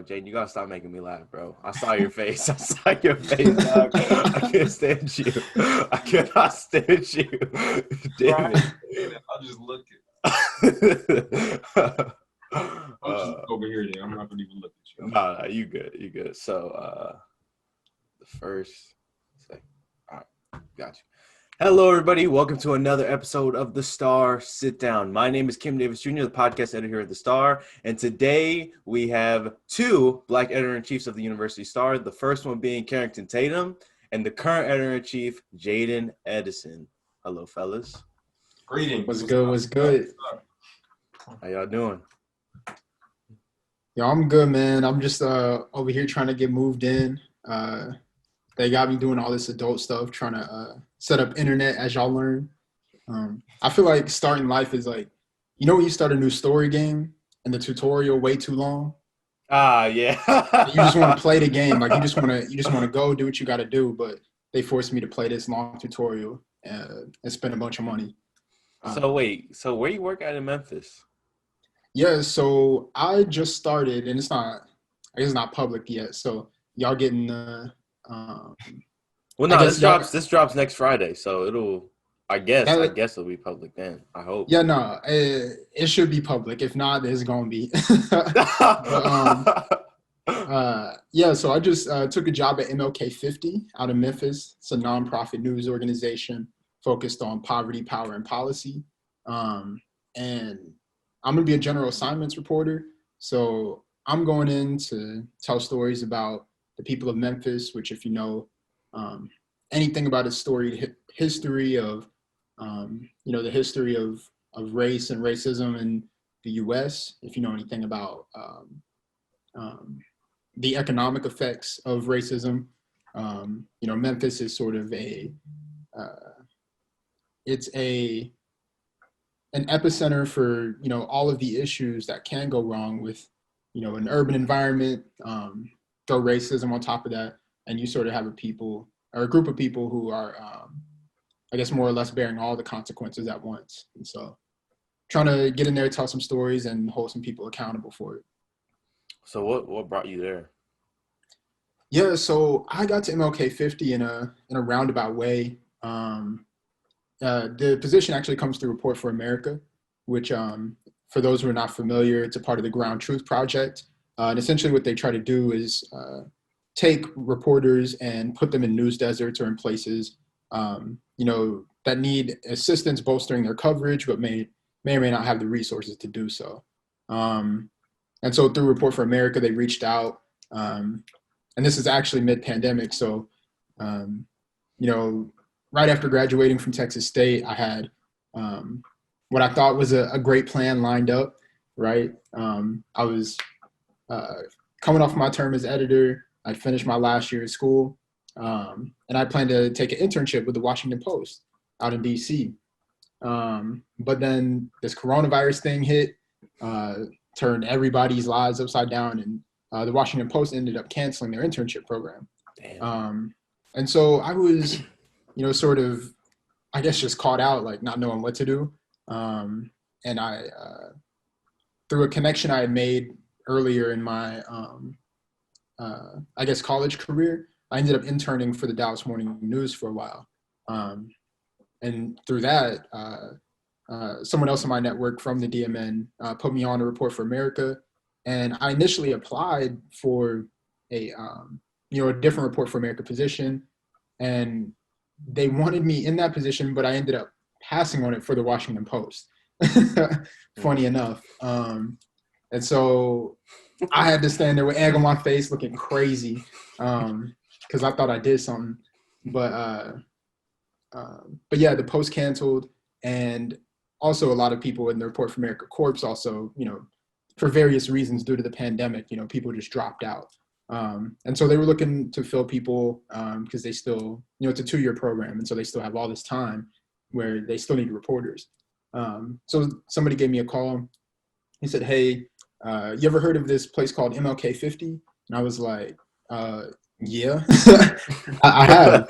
Jaden, you gotta stop making me laugh, bro. I saw your face. I saw your face, dog. I can't stand you. I cannot stand you. Damn Right. I'll just look it. I'll just look over here. Then I'm not gonna even look at you. No, you good. You good. So, the first, second. All right, got you. Hello, everybody. Welcome to another episode of the Star Sitdown. My name is Kim Davis Jr., the podcast editor at the Star, and today we have two Black editor-in-chiefs of the University Star. The first one being Carrington Tatum, and the current editor-in-chief, Jaden Edison. Hello, fellas. Greetings. What's good? What's good? How y'all doing? Yo, I'm good, man. I'm just over here trying to get moved in. They got me doing all this adult stuff, trying to set up internet, as y'all learn. I feel like starting life is like, you know when you start a new story game and the tutorial way too long? Yeah. You just want to play the game. Like you just want to go do what you got to do, but they forced me to play this long tutorial and spend a bunch of money. So where you work at in Memphis? Yeah, so I just started, and I guess it's not public yet. So y'all getting Well, no, this drops next Friday, so I guess it'll be public then. I hope. Yeah, no, it should be public. If not, it's gonna be. Yeah, so I just took a job at MLK 50 out of Memphis. It's a nonprofit news organization focused on poverty, power, and policy. And I'm gonna be a general assignments reporter. So I'm going in to tell stories about the people of Memphis, which, if you know anything about its storied history of, the history of race and racism in the U.S., if you know anything about the economic effects of racism, Memphis is sort of an epicenter for, all of the issues that can go wrong with, an urban environment, throw racism on top of that, and you sort of have a group of people who are, I guess, more or less bearing all the consequences at once. And so trying to get in there, tell some stories, and hold some people accountable for it. So what brought you there? Yeah, so I got to MLK 50 in a roundabout way. The position actually comes through Report for America, which, for those who are not familiar, it's a part of the Ground Truth Project. And essentially what they try to do is take reporters and put them in news deserts or in places, that need assistance bolstering their coverage, but may or may not have the resources to do so. And so through Report for America, they reached out, and this is actually mid-pandemic. So, right after graduating from Texas State, I had what I thought was a great plan lined up, right? I was coming off my term as editor. I'd finished my last year at school, and I planned to take an internship with the Washington Post out in D.C. But then this coronavirus thing hit, turned everybody's lives upside down, and the Washington Post ended up canceling their internship program. And so I was, sort of, I guess, just caught out, like not knowing what to do. And I, through a connection I had made earlier in my, I guess, college career, I ended up interning for the Dallas Morning News for a while. And through that, someone else in my network from the DMN put me on to Report for America. And I initially applied for a different Report for America position. And they wanted me in that position, but I ended up passing on it for the Washington Post, funny enough. And so I had to stand there with egg on my face looking crazy because I thought I did something. But yeah, the Post canceled, and also a lot of people in the Report for America Corps also, for various reasons due to the pandemic, people just dropped out. And so they were looking to fill people because they still, it's a 2-year program. And so they still have all this time where they still need reporters. So somebody gave me a call. He said, hey, you ever heard of this place called MLK 50? And I was like, yeah, I have.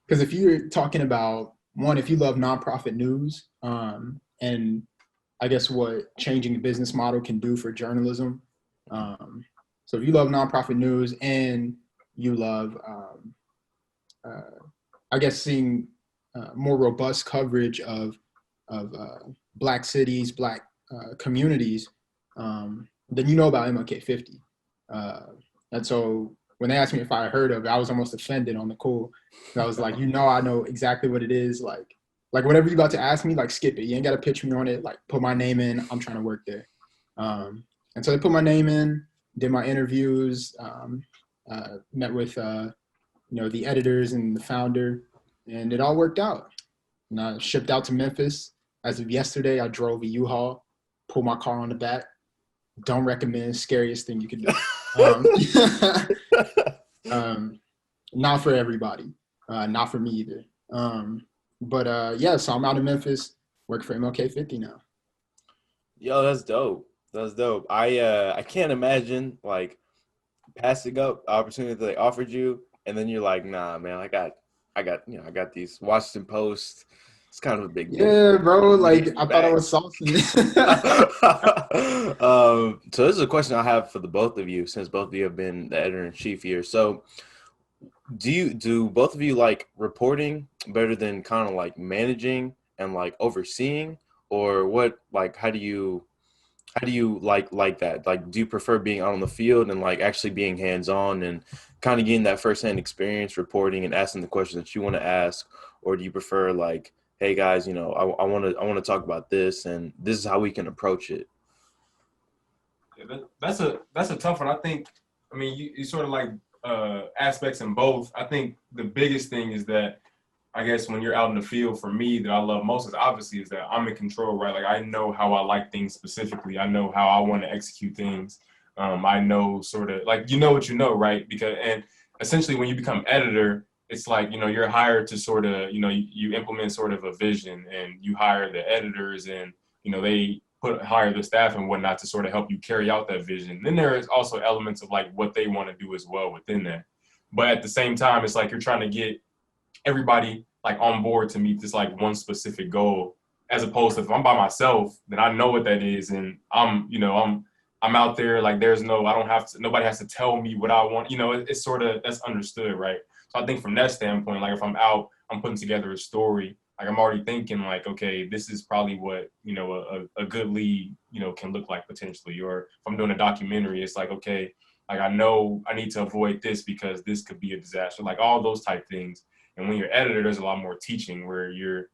Because if you're talking about, one, if you love nonprofit news and I guess what changing the business model can do for journalism, So if you love nonprofit news and you love, I guess, seeing more robust coverage of Black cities, Black communities, then you know about MLK 50. And so when they asked me if I heard of it, I was almost offended on the call. I was like, I know exactly what it is. Like whatever you about to ask me, like skip it. You ain't got to pitch me on it. Like put my name in. I'm trying to work there. And so they put my name in, did my interviews, met with the editors and the founder, and it all worked out. And I shipped out to Memphis. As of yesterday, I drove a U-Haul, pulled my car on the back. Don't recommend. Scariest thing you can do. Not for everybody. Not for me either. So I'm out in Memphis, working for MLK 50 now. Yo, that's dope. That's dope. I can't imagine like passing up the opportunity that they offered you, and then you're like, nah, man, I got these Washington Post. It's kind of a big deal. Yeah, bro. Like I thought I was saucy. So this is a question I have for the both of you, since both of you have been the editor-in-chief here. So do both of you like reporting better than kind of like managing and like overseeing, or what? Like, how do you like that? Like, do you prefer being out on the field and like actually being hands-on and kind of getting that firsthand experience reporting and asking the questions that you want to ask, or do you prefer like, hey guys, I want to talk about this, and this is how we can approach it? Yeah, that's a tough one. I mean, you sort of like aspects in both. I think the biggest thing is that, I guess, when you're out in the field, for me, that I love most is that I'm in control, right? Like I know how I like things specifically. I know how I want to execute things. I know sort of like, what you know, right? And essentially when you become editor, it's like, you're hired to sort of, you implement sort of a vision, and you hire the editors, and, they hire the staff and whatnot to sort of help you carry out that vision. Then there is also elements of like what they want to do as well within that. But at the same time, it's like you're trying to get everybody like on board to meet this like one specific goal, as opposed to if I'm by myself, then I know what that is, and I'm out there, like nobody has to tell me what I want. It's sort of, that's understood, right? So I think from that standpoint, like if I'm out, I'm putting together a story, like I'm already thinking like, okay, this is probably what, a good lead, can look like potentially. Or if I'm doing a documentary, it's like, okay, like I know I need to avoid this because this could be a disaster, like all those type things. And when you're editor, there's a lot more teaching where you're,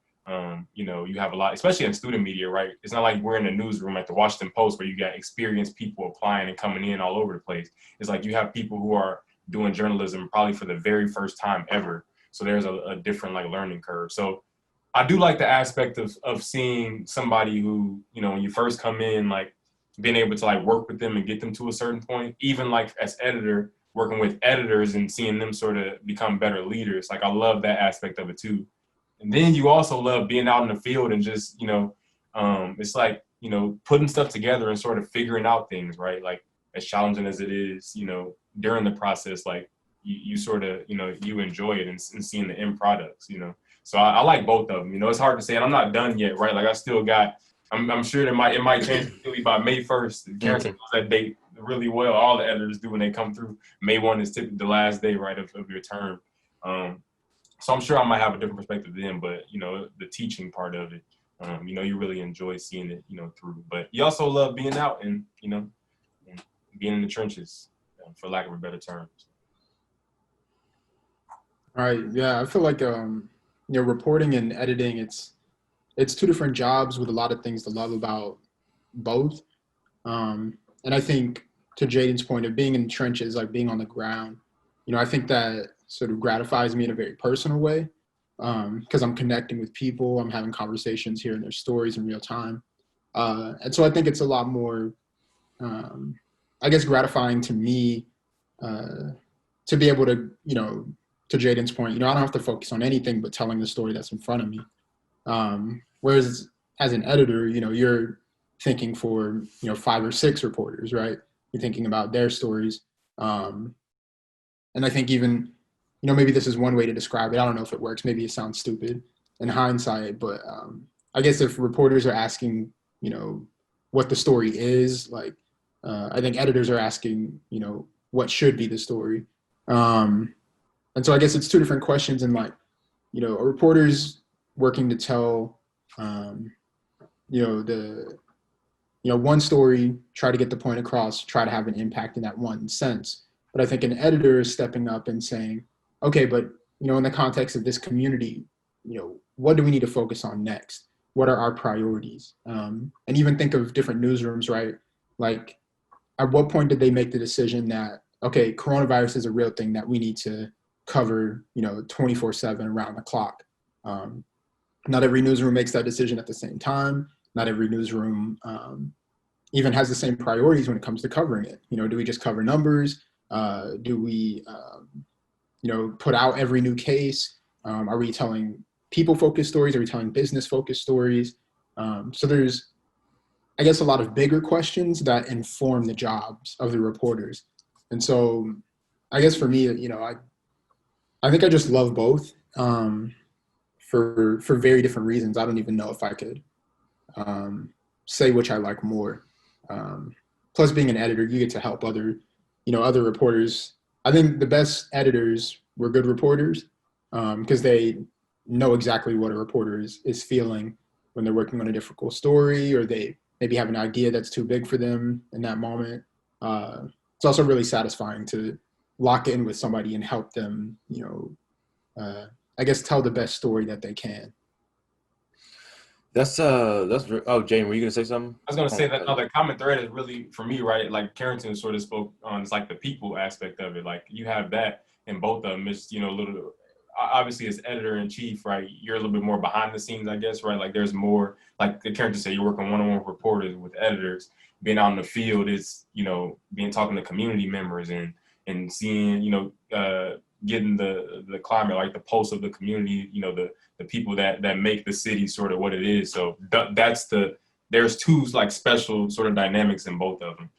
you have a lot, especially in student media, right? It's not like we're in a newsroom at the Washington Post where you got experienced people applying and coming in all over the place. It's like you have people who are doing journalism probably for the very first time ever. So there's a different like learning curve. So I do like the aspect of seeing somebody who, when you first come in, like being able to like work with them and get them to a certain point, even like as editor, working with editors and seeing them sort of become better leaders. Like I love that aspect of it too. And then you also love being out in the field and just, it's like, putting stuff together and sort of figuring out things, right? Like as challenging as it is, during the process, like you sort of, you enjoy it and seeing the end products, So I like both of them. It's hard to say, and I'm not done yet, right? Like I still got, I'm sure it might change completely by May 1st. Carrington knows that date really well. All the editors do when they come through. May 1 is typically the last day, right, of your term. So I'm sure I might have a different perspective then, but the teaching part of it, you really enjoy seeing it, through. But you also love being out and and being in the trenches, for lack of a better term. All right. Yeah, I feel like reporting and editing, it's two different jobs with a lot of things to love about both. And I think to Jaden's point of being in the trenches, like being on the ground, I think that sort of gratifies me in a very personal way, because I'm connecting with people, I'm having conversations, hearing their stories in real time. And so I think it's a lot more, I guess, gratifying to me to be able to, to Jaden's point, I don't have to focus on anything but telling the story that's in front of me. Whereas as an editor, you're thinking for, 5 or 6 reporters, right? You're thinking about their stories. And I think even, maybe this is one way to describe it. I don't know if it works. Maybe it sounds stupid in hindsight, but I guess if reporters are asking, what the story is, like I think editors are asking, what should be the story. And so I guess it's two different questions. And like, a reporter's working to tell, one story, try to get the point across, try to have an impact in that one sense. But I think an editor is stepping up and saying, okay, but, in the context of this community, what do we need to focus on next? What are our priorities? And even think of different newsrooms, right? Like, at what point did they make the decision that, okay, coronavirus is a real thing that we need to cover, 24/7 around the clock? Not every newsroom makes that decision at the same time. Not every newsroom even has the same priorities when it comes to covering it. Do we just cover numbers? Do we, put out every new case? Are we telling people-focused stories? Are we telling business-focused stories? So there's, I guess, a lot of bigger questions that inform the jobs of the reporters. And so I guess for me, I think I just love both for very different reasons. I don't even know if I could say which I like more. Plus being an editor, you get to help other reporters. I think the best editors were good reporters because they know exactly what a reporter is feeling when they're working on a difficult story, or they maybe have an idea that's too big for them in that moment. It's also really satisfying to lock in with somebody and help them, I guess, tell the best story that they can. Jane, were you gonna say something? I was gonna say that the common thread is really, for me, right? Like Carrington sort of spoke on, it's like the people aspect of it. Like you have that in both of them. It's, little, obviously as editor in chief, right? You're a little bit more behind the scenes, I guess, right? Like there's more, like the Carrington said, you're working one-on-one with reporters, with editors. Being out in the field is, talking to community members and seeing, getting the climate, like the pulse of the community, the people that make the city sort of what it is. So there's two like special sort of dynamics in both of them,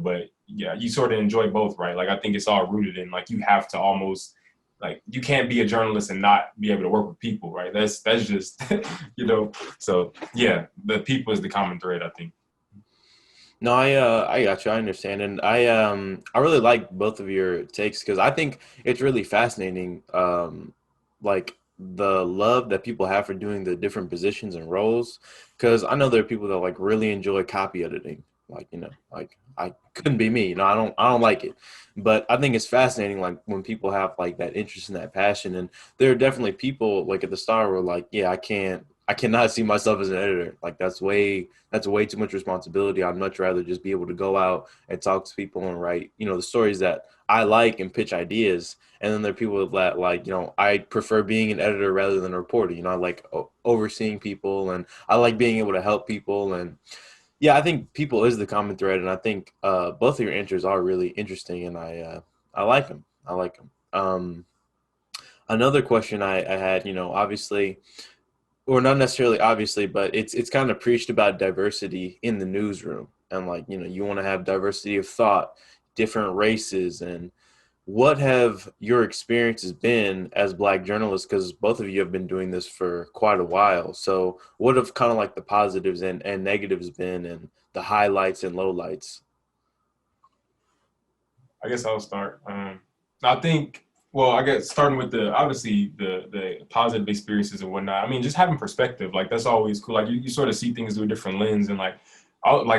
but yeah, you sort of enjoy both, right? Like I think it's all rooted in, like, you have to almost, like, you can't be a journalist and not be able to work with people, right? That's just, so yeah, the people is the common thread, I think. No, I got you. I understand, and I really like both of your takes because I think it's really fascinating, like the love that people have for doing the different positions and roles. Because I know there are people that like really enjoy copy editing, like like I couldn't be me. I don't like it, but I think it's fascinating, like when people have like that interest and that passion. And there are definitely people like at the Star who are like, yeah, I cannot see myself as an editor. Like that's way too much responsibility. I'd much rather just be able to go out and talk to people and write, the stories that I like and pitch ideas. And then there are people that like, I prefer being an editor rather than a reporter. I like overseeing people, and I like being able to help people. And yeah, I think people is the common thread. And I think both of your answers are really interesting, and I like them. I like them. Another question I had, obviously, or not necessarily obviously, but it's kind of preached about diversity in the newsroom, and like you want to have diversity of thought, different races. And what have your experiences been as Black journalists, because both of you have been doing this for quite a while? So what have kind of like the positives and negatives been, and the highlights and lowlights? I guess I'll start. I think, well, I guess starting with obviously the positive experiences and whatnot. I mean, just having perspective, like that's always cool. Like you sort of see things through a different lens, and like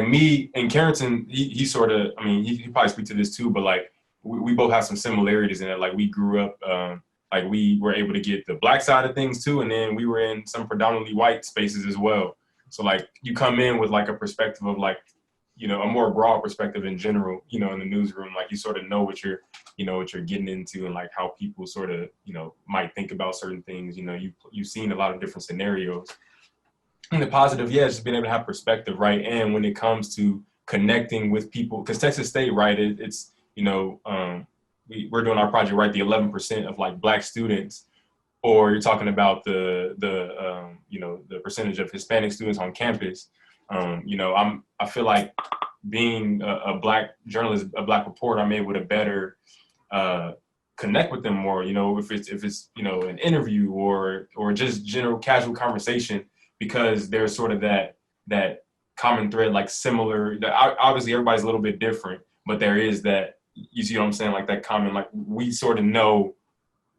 me and Carrington, he sort of, I mean, he probably speak to this too, but like we both have some similarities in it. Like we grew up, like we were able to get the Black side of things too, and then we were in some predominantly white spaces as well. So like you come in with like a perspective of like, a more broad perspective in general, in the newsroom. Like you sort of know what you're getting into, and like how people sort of, might think about certain things. You've seen a lot of different scenarios. And the positive, yeah, just being able to have perspective, right? And when it comes to connecting with people, because Texas State, right, it's, we're doing our project, right, the 11% of like Black students, or you're talking about the percentage of Hispanic students on campus. I feel like being a Black journalist, a Black reporter, I'm able to better connect with them more. If it's an interview or just general casual conversation, because there's sort of that common thread, like similar. Obviously, everybody's a little bit different, but there is that. You see what I'm saying? Like that common, like we sort of know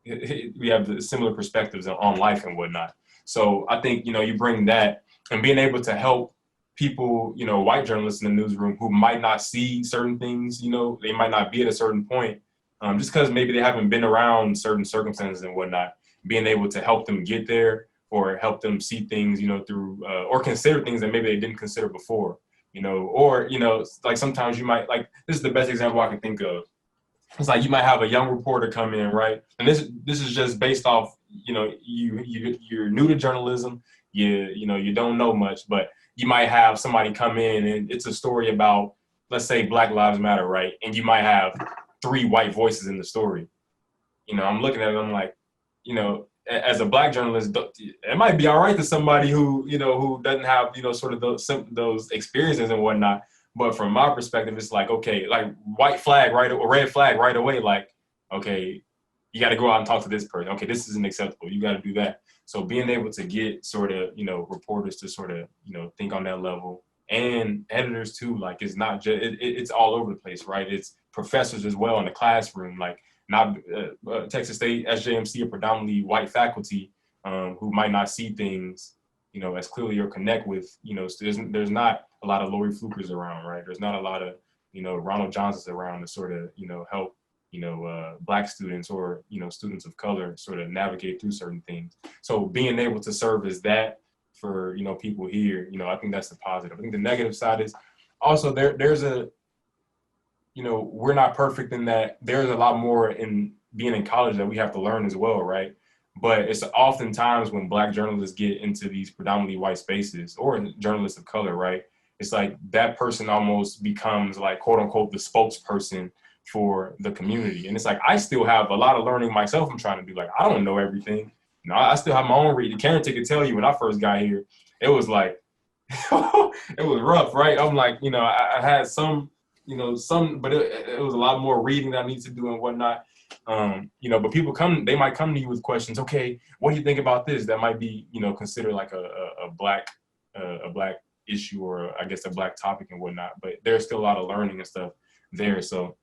we have the similar perspectives on life and whatnot. So I think you bring that and being able to help people, white journalists in the newsroom who might not see certain things, they might not be at a certain point, just because maybe they haven't been around certain circumstances and whatnot. Being able to help them get there or help them see things, through or consider things that maybe they didn't consider before, or like sometimes you might like this is the best example I can think of. It's like you might have a young reporter come in, right? And this is just based off, you're new to journalism, you don't know much, but you might have somebody come in and it's a story about, let's say, Black Lives Matter, right? And you might have 3 white voices in the story. I'm looking at it, I'm like, as a Black journalist, it might be all right to somebody who doesn't have, sort of those experiences and whatnot. But from my perspective, it's like, okay, like white flag, right, or red flag right away. Like, okay, you got to go out and talk to this person. Okay, this isn't acceptable. You got to do that. So being able to get sort of, reporters to sort of, think on that level, and editors too. Like it's not just, it's all over the place, right? It's professors as well in the classroom. Like not Texas State, SJMC are predominantly white faculty who might not see things, as clearly or connect with, there's not a lot of Lori Flukers around, right? There's not a lot of, Ronald Johnsons around to sort of, help, Black students or, students of color sort of navigate through certain things. So being able to serve as that for, people here, I think that's the positive. I think the negative side is also there's a, we're not perfect in that there's a lot more in being in college that we have to learn as well, right? But it's oftentimes when Black journalists get into these predominantly white spaces or journalists of color, right? It's like that person almost becomes like, quote unquote, the spokesperson for the community. And it's like, I still have a lot of learning myself I'm trying to do. Like, I don't know everything. I still have my own reading. Carrington could tell you when I first got here, it was like, it was rough, right? I'm like, I had some, but it was a lot more reading that I need to do and whatnot. But people they might come to you with questions. Okay, what do you think about this? That might be, considered like a black issue or I guess a Black topic and whatnot. But there's still a lot of learning and stuff there. So,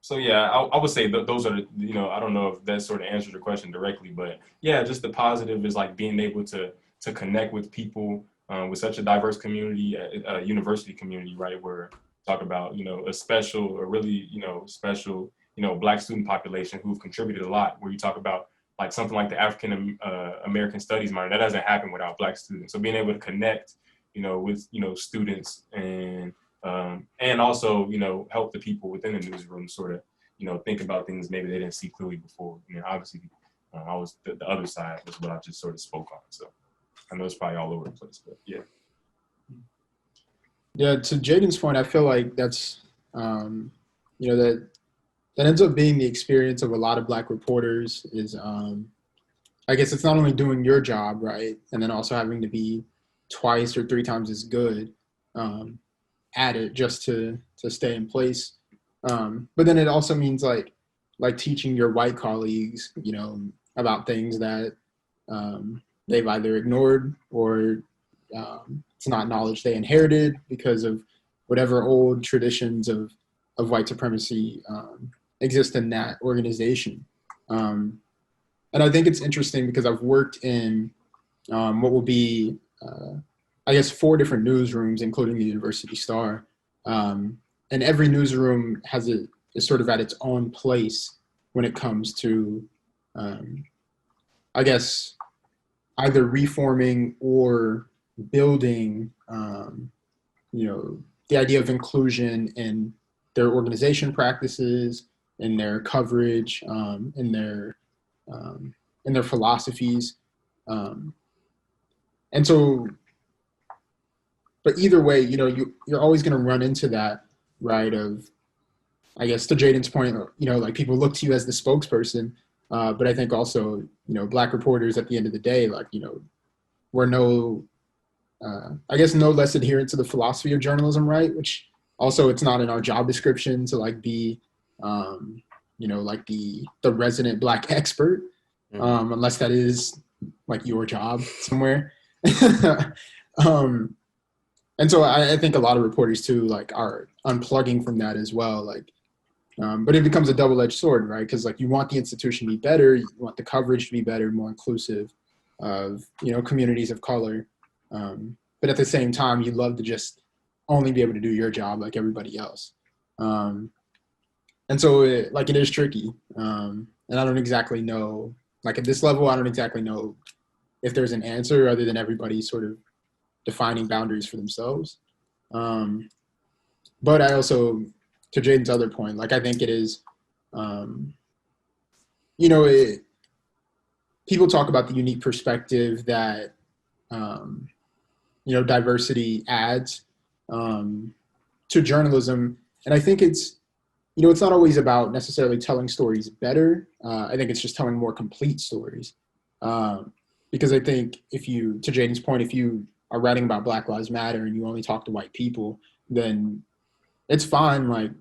so yeah, I would say those are the, I don't know if that sort of answers your question directly, but yeah, just the positive is like being able to connect with people with such a diverse community, university community, right? Where talk about, a special or really, special, Black student population who've contributed a lot, where you talk about like something like the African American Studies minor, that doesn't happen without Black students. So being able to connect, with, students and also, help the people within the newsroom sort of, think about things maybe they didn't see clearly before. Obviously, I was the other side was what I just sort of spoke on. So I know it's probably all over the place, but yeah. Yeah, to Jaden's point, I feel like that's, that ends up being the experience of a lot of Black reporters is, I guess it's not only doing your job, right? And then also having to be twice or 3 times as good at it just to stay in place. But then it also means like teaching your white colleagues, about things that they've either ignored or it's not knowledge they inherited because of whatever old traditions of white supremacy exist in that organization. And I think it's interesting because I've worked in what will be, I guess, 4 different newsrooms, including the University Star. And every newsroom is sort of at its own place when it comes to, I guess, either reforming or building, the idea of inclusion in their organization practices, in their coverage, in their philosophies. And so, but either way, you're always going to run into that, right? Of, I guess, to Jaden's point, like people look to you as the spokesperson. But I think also, Black reporters at the end of the day, like, we're no less adherent to the philosophy of journalism, right? Which also it's not in our job description to like be, like the resident Black expert, unless that is like your job somewhere. um, and so I think a lot of reporters too like are unplugging from that as well. Like, but it becomes a double-edged sword, right? Because like you want the institution to be better, you want the coverage to be better, more inclusive of communities of color. But at the same time, you'd love to just only be able to do your job like everybody else. And so it is tricky. And I don't exactly know, like at this level, I don't exactly know if there's an answer other than everybody sort of defining boundaries for themselves. But I also, to Jaden's other point, like I think it is, people talk about the unique perspective that, diversity adds to journalism. And I think it's not always about necessarily telling stories better. I think it's just telling more complete stories. Because I think to Jaden's point, if you are writing about Black Lives Matter and you only talk to white people, then it's fine. Like,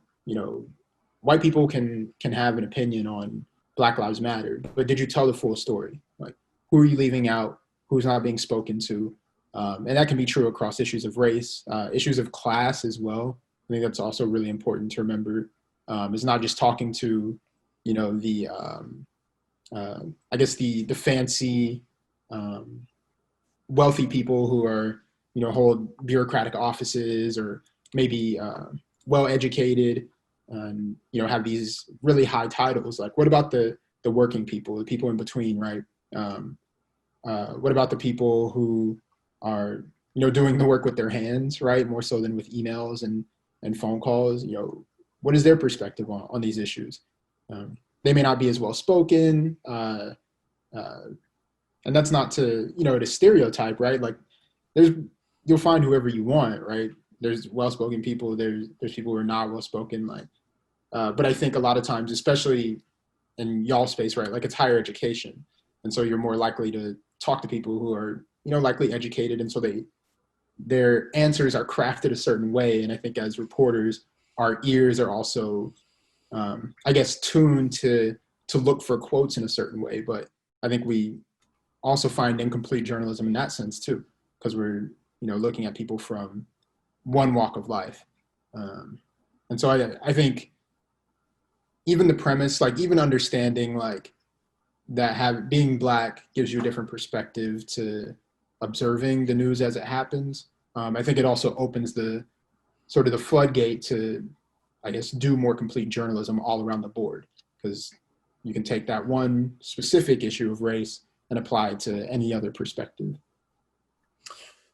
white people can have an opinion on Black Lives Matter, but did you tell the full story? Like, who are you leaving out? Who's not being spoken to? And that can be true across issues of race, issues of class as well. I think that's also really important to remember. Is not just talking to, the fancy, wealthy people who are, hold bureaucratic offices or maybe well-educated and, have these really high titles. Like, what about the working people, the people in between, right? What about the people who are, doing the work with their hands, right? More so than with emails and phone calls. What is their perspective on these issues? They may not be as well spoken, and that's not to stereotype, right? Like, you'll find whoever you want, right? There's well-spoken people. There's people who are not well-spoken. Like, but I think a lot of times, especially in y'all space, right? Like, it's higher education, and so you're more likely to talk to people who are likely educated, and so their answers are crafted a certain way. And I think as reporters, our ears are also, tuned to look for quotes in a certain way. But I think we also find incomplete journalism in that sense too, because we're, looking at people from one walk of life. And so I think even the premise, like even understanding like that being Black gives you a different perspective to observing the news as it happens. I think it also opens the floodgate to, I guess, do more complete journalism all around the board, because you can take that one specific issue of race and apply it to any other perspective.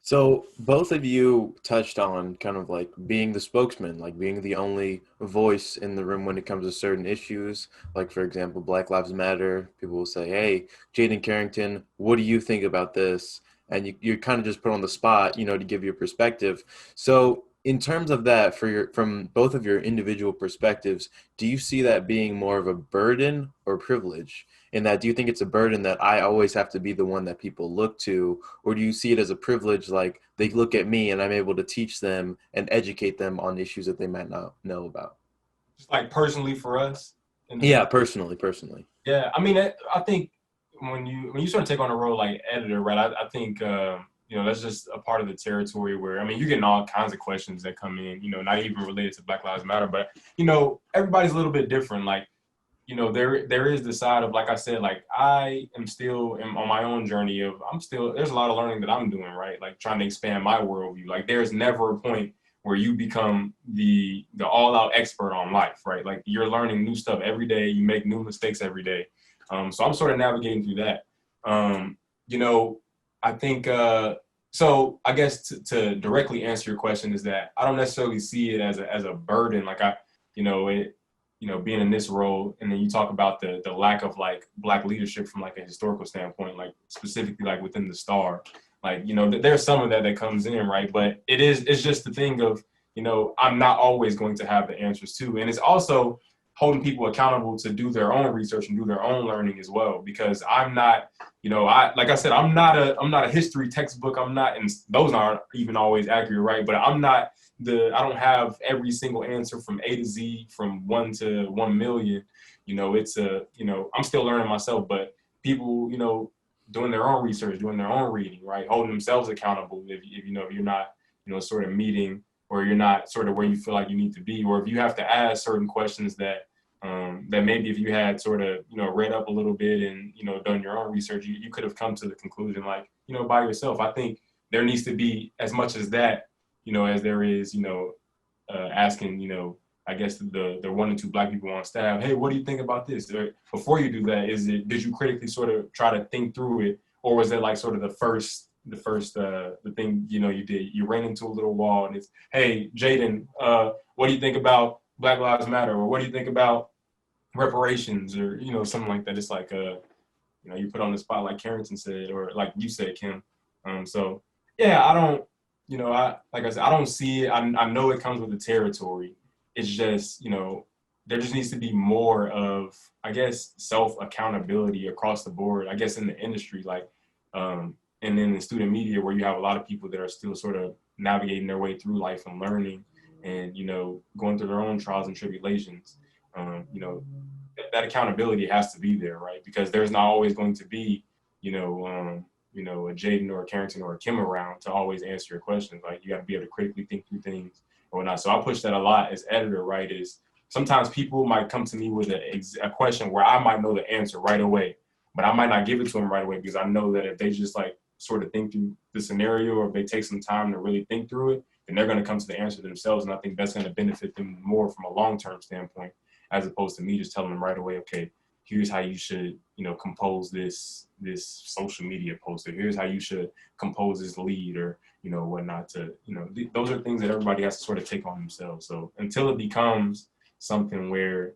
So both of you touched on kind of like being the spokesman, like being the only voice in the room when it comes to certain issues. Like, for example, Black Lives Matter. People will say, hey, Jaden Carrington, what do you think about this? And you're kind of just put on the spot, to give your perspective. So in terms of that, from both of your individual perspectives, do you see that being more of a burden or privilege? In that, do you think it's a burden that I always have to be the one that people look to, or do you see it as a privilege, like they look at me and I'm able to teach them and educate them on issues that they might not know about? Just like personally for us. Yeah, personally. Yeah, I mean, I think when you sort of take on a role like editor, right? I think that's just a part of the territory where, I mean, you're getting all kinds of questions that come in, not even related to Black Lives Matter, but everybody's a little bit different. Like, there is the side of, like I said, like I am still on my own journey of there's a lot of learning that I'm doing, right? Like trying to expand my worldview. Like there's never a point where you become the all-out expert on life, right? Like you're learning new stuff every day. You make new mistakes every day. So I'm sort of navigating through that. I think, so I guess to directly answer your question is that I don't necessarily see it as a burden. Like being in this role, and then you talk about the lack of like Black leadership from like a historical standpoint, like specifically like within the Star, like, there's some of that comes in, right? But it's just the thing of, I'm not always going to have the answers too. And it's also holding people accountable to do their own research and do their own learning as well, because I'm not, like I said, I'm not a history textbook. I'm not, and those aren't even always accurate, right? But I don't have every single answer from A to Z, from 1 to 1 million. I'm still learning myself, but people, doing their own research, doing their own reading, right? Holding themselves accountable if you're not, sort of meeting, or you're not sort of where you feel like you need to be, or if you have to ask certain questions that that maybe if you had sort of, read up a little bit and, done your own research, you could have come to the conclusion, like, by yourself. I think there needs to be as much as that, as there is, asking, I guess the 1 or 2 Black people on staff, hey, what do you think about this? Or before you do that, did you critically sort of try to think through it, or was it like sort of the first the thing you did? You ran into a little wall, and it's, hey, Jaden, what do you think about Black Lives Matter, or what do you think about reparations, or something like that? It's like you put on the spot, like Carrington said, or like you said, Kim. So yeah, I don't, like I said, I don't see it. I know it comes with the territory. It's just, there just needs to be more of, I guess, self-accountability across the board, I guess, in the industry, like, and then in student media, where you have a lot of people that are still sort of navigating their way through life and learning and, going through their own trials and tribulations. That accountability has to be there, right? Because there's not always going to be, a Jaden or a Carrington or a Kim around to always answer your questions. Like, you got to be able to critically think through things or whatnot. So I push that a lot as editor, right? Is sometimes people might come to me with a question where I might know the answer right away, but I might not give it to them right away, because I know that if they just like sort of think through the scenario, or if they take some time to really think through it, then they're going to come to the answer themselves. And I think that's going to benefit them more from a long-term standpoint, as opposed to me just telling them right away, okay, here's how you should, compose this social media post, or here's how you should compose this lead, or, whatnot. To, those are things that everybody has to sort of take on themselves. So until it becomes something where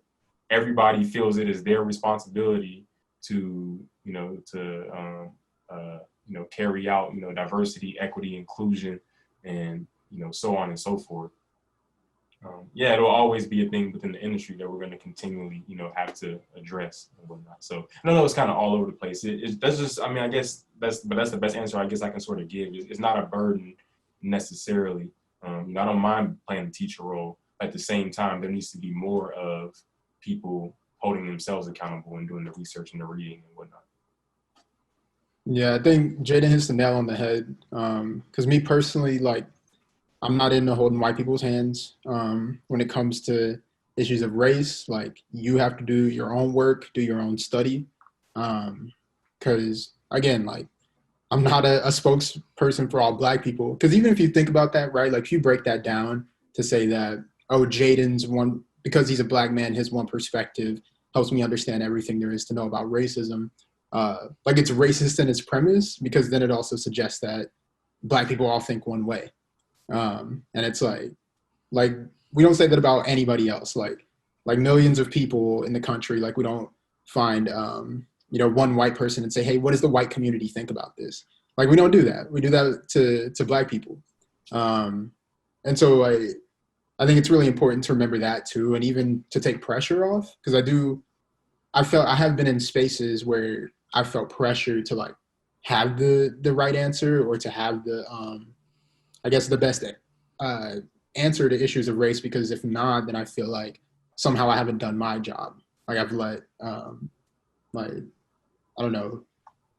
everybody feels it is their responsibility to, carry out, diversity, equity, inclusion, and, so on and so forth. It'll always be a thing within the industry that we're going to continually, have to address and whatnot. So I know it's kind of all over the place. That's just, I mean, I guess that's the best answer I guess I can sort of give. It's not a burden necessarily. I don't mind playing the teacher role. At the same time, there needs to be more of people holding themselves accountable and doing the research and the reading and whatnot. Yeah, I think Jaden hits the nail on the head. Because me personally, like, I'm not into holding white people's hands when it comes to issues of race. Like, you have to do your own work, do your own study. Because, again, like, I'm not a spokesperson for all Black people. Because even if you think about that, right, like, if you break that down to say that, oh, Jaden's one, because he's a Black man, his one perspective helps me understand everything there is to know about racism. Like, it's racist in its premise, because then it also suggests that Black people all think one way. And it's like we don't say that about anybody else. Like millions of people in the country, like, we don't find one white person and say, hey, what does the white community think about this? Like, we don't do that. We do that to Black people. And so I think it's really important to remember that too, and even to take pressure off, because I have been in spaces where I felt pressure to like have the right answer, or to have the I guess the best answer to issues of race, because if not, then I feel like somehow I haven't done my job. Like, I've let I don't know,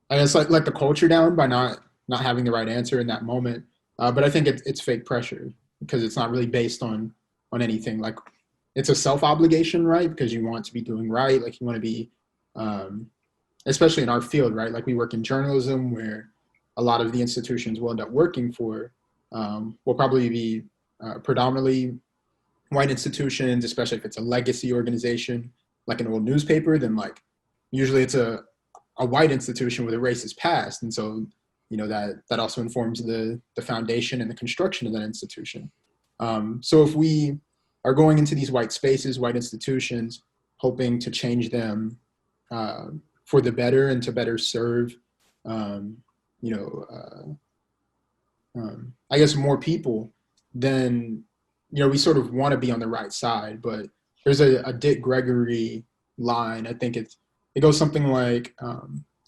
I guess like the culture down by not having the right answer in that moment. But I think it's fake pressure, because it's not really based on anything. Like, it's a self-obligation, right? Because you want to be doing right. Like, you want to be, especially in our field, right? Like, we work in journalism, where a lot of the institutions we'll end up working for will probably be predominantly white institutions, especially if it's a legacy organization, like an old newspaper. Then, like, usually it's a white institution with a racist past. And so, that also informs the foundation and the construction of that institution. So if we are going into these white spaces, white institutions, hoping to change them for the better and to better serve, I guess more people, then, we sort of want to be on the right side. But there's a Dick Gregory line. I think it goes something like,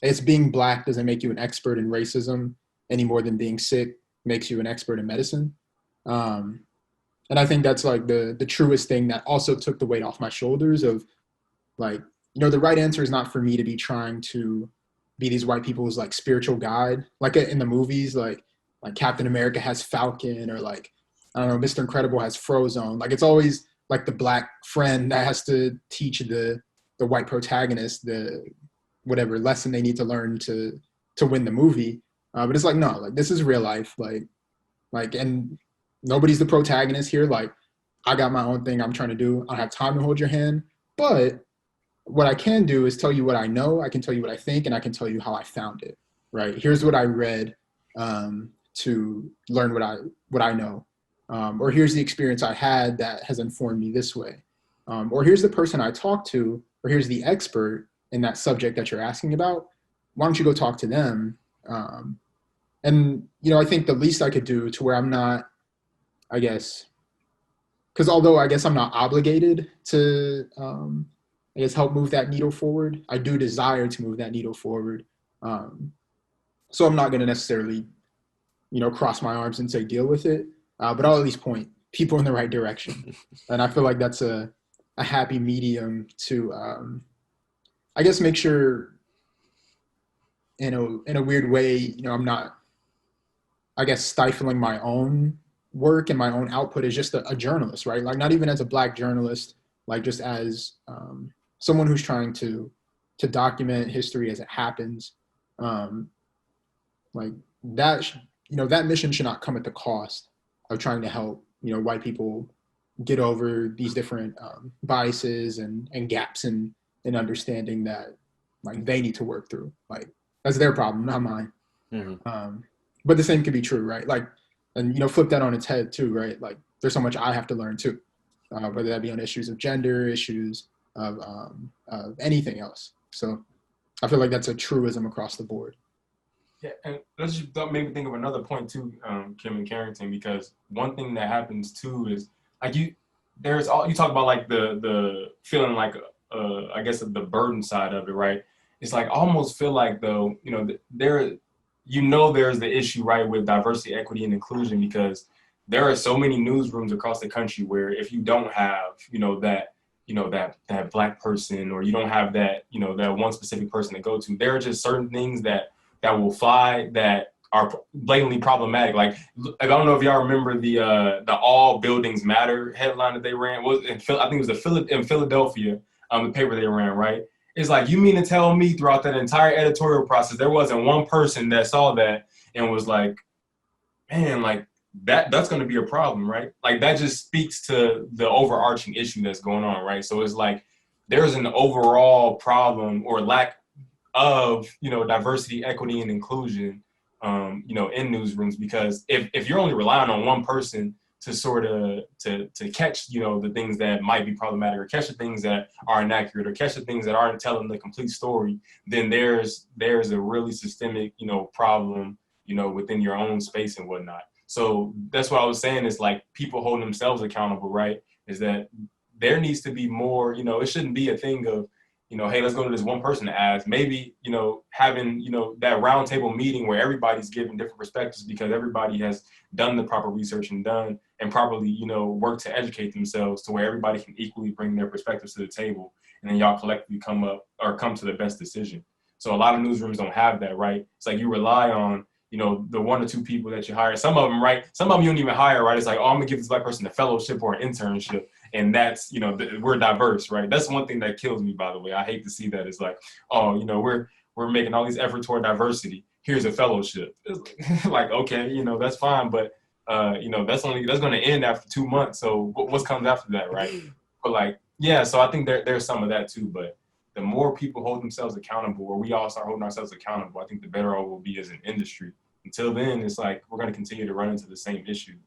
it's being Black doesn't make you an expert in racism any more than being sick makes you an expert in medicine. And I think that's like the truest thing that also took the weight off my shoulders of, like, the right answer is not for me to be trying to be these white people's like spiritual guide, like in the movies, like Captain America has Falcon, or like, I don't know, Mr. Incredible has Frozone. Like it's always like the black friend that has to teach the white protagonist the whatever lesson they need to learn to win the movie. But it's like, no, like this is real life. Like, and nobody's the protagonist here. Like, I got my own thing I'm trying to do. I don't have time to hold your hand. But what I can do is tell you what I know. I can tell you what I think, and I can tell you how I found it. Right? Here's what I read to learn what I know, or here's the experience I had that has informed me this way, or here's the person I talked to, or here's the expert in that subject that you're asking about. Why don't you go talk to them? And I think the least I could do to where I'm not, I guess, because although I guess I'm not obligated to, I guess, help move that needle forward, I do desire to move that needle forward. So I'm not going to necessarily, cross my arms and say deal with it, but I'll at least point people in the right direction. And I feel like that's a happy medium to, I guess, make sure in a weird way, I'm not, I guess, stifling my own work and my own output as just a journalist, right? Like not even as a Black journalist, like just as someone who's trying to document history as it happens. Like that, that mission should not come at the cost of trying to help, white people get over these different biases and gaps in understanding that like they need to work through. Like that's their problem, not mine. Mm-hmm. But the same could be true, right? Like, and flip that on its head too, right? Like there's so much I have to learn too, whether that be on issues of gender, issues of anything else. So I feel like that's a truism across the board. Yeah, and let's just maybe think of another point too, Kim and Carrington, because one thing that happens too is like you talk about like the feeling like I guess the burden side of it, right? It's like I almost feel like though, there's the issue, right, with diversity, equity, and inclusion, because there are so many newsrooms across the country where if you don't have, that Black person, or you don't have that, that one specific person to go to, there are just certain things that will fly that are blatantly problematic. Like, I don't know if y'all remember the All Buildings Matter headline that they ran. I think it was in Philadelphia, the paper they ran, right? It's like, you mean to tell me throughout that entire editorial process, there wasn't one person that saw that and was like, man, like that's going to be a problem, right? Like that just speaks to the overarching issue that's going on, right? So it's like there's an overall problem or lack of, diversity, equity, and inclusion, in newsrooms, because if you're only relying on one person to sort of to catch, the things that might be problematic, or catch the things that are inaccurate, or catch the things that aren't telling the complete story, then there's a really systemic, problem, within your own space and whatnot. So that's what I was saying, is like people holding themselves accountable, right? Is that there needs to be more, it shouldn't be a thing of, hey, let's go to this one person to ask. Maybe, having, that roundtable meeting where everybody's giving different perspectives because everybody has done the proper research and properly, work to educate themselves to where everybody can equally bring their perspectives to the table. And then y'all collectively come to the best decision. So a lot of newsrooms don't have that, right? It's like you rely on, the one or two people that you hire. Some of them, right? Some of them you don't even hire, right? It's like, oh, I'm gonna give this Black person a fellowship or an internship. And that's, we're diverse, right? That's one thing that kills me, by the way. I hate to see that. It's like, oh, we're making all these efforts toward diversity. Here's a fellowship. Like, okay, that's fine, but that's going to end after 2 months. So what comes after that, right? But like, yeah. So I think there's some of that too. But the more people hold themselves accountable, or we all start holding ourselves accountable, I think the better off we'll be as an industry. Until then, it's like we're going to continue to run into the same issues.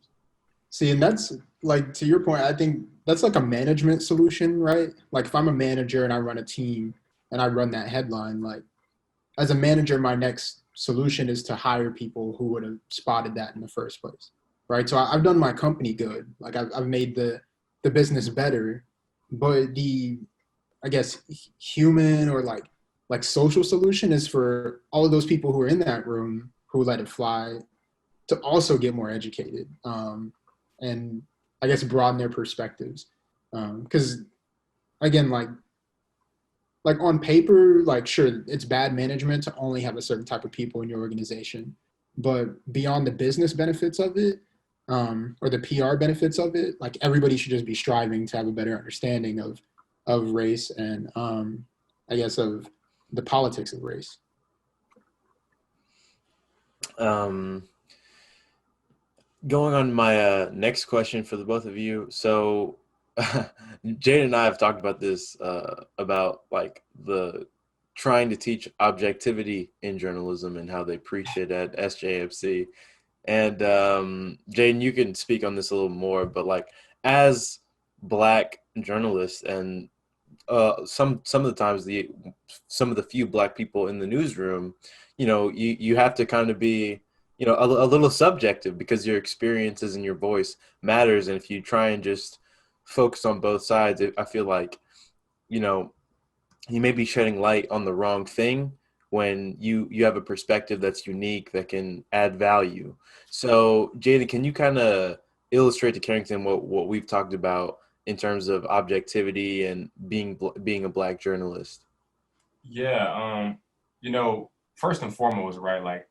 See, and that's like, to your point, I think that's like a management solution, right? Like if I'm a manager and I run a team and I run that headline, like as a manager, my next solution is to hire people who would have spotted that in the first place, right? So I've done my company good. Like I've made the business better, but the, I guess, human or like social solution is for all of those people who are in that room who let it fly to also get more educated. And I guess broaden their perspectives. Because again, like like on paper, like sure, it's bad management to only have a certain type of people in your organization, but beyond the business benefits of it, or the PR benefits of it, like everybody should just be striving to have a better understanding of race and I guess of the politics of race. Going on my next question for the both of you. So Jaden and I have talked about this, about like the trying to teach objectivity in journalism and how they preach it at SJFC. And Jaden, you can speak on this a little more, but like as Black journalists and some of the times some of the few Black people in the newsroom, you have to kind of be a little subjective because your experiences and your voice matters. And if you try and just focus on both sides, I feel like you know you may be shedding light on the wrong thing when you have a perspective that's unique that can add value. So Jaden, can you kind of illustrate to Carrington what we've talked about in terms of objectivity and being a Black journalist? Yeah, first and foremost, right? Like,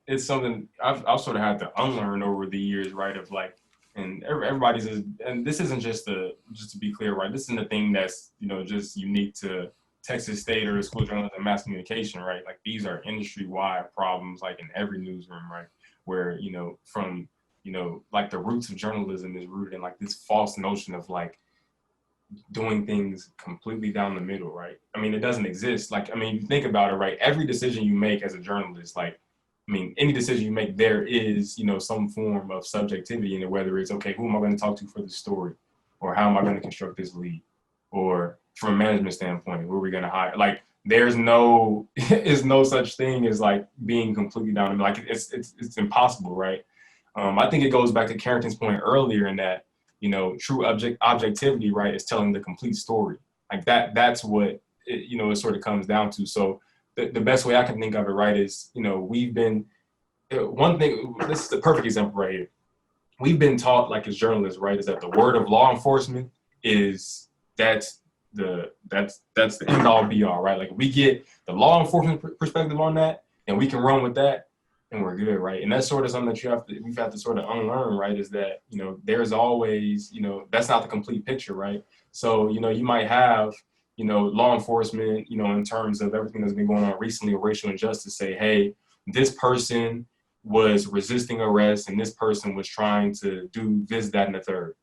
it's something I've sort of had to unlearn over the years, right? Of like, and everybody's, and this isn't just to be clear, right? This isn't a thing that's just unique to Texas State or school journalism and mass communication, right? Like these are industry-wide problems, like in every newsroom, right? Where from like the roots of journalism is rooted in like this false notion of like doing things completely down the middle, right? I mean, it doesn't exist. Like, I mean, you think about it, right? Every decision you make as a journalist, like, I mean, any decision you make, there is, some form of subjectivity in it, whether it's, okay, who am I going to talk to for the story? Or how am I going to construct this lead? Or from a management standpoint, who are we going to hire? Like, there's no, is no such thing as like being completely down the middle. Like, it's impossible, right? I think it goes back to Carrington's point earlier in that, true objectivity, right, is telling the complete story. Like that's what it sort of comes down to. So the best way I can think of it, right, is, we've been, one thing, this is the perfect example right here. We've been taught, like as journalists, right, is that the word of law enforcement is, that's the end all be all, right? Like we get the law enforcement perspective on that and we can run with that and we're good, right? And that's sort of something that we've had to sort of unlearn, right? Is that, there's always, that's not the complete picture, right? So, you might have, law enforcement, in terms of everything that's been going on recently with racial injustice, say, hey, this person was resisting arrest and this person was trying to do this, that, and the third.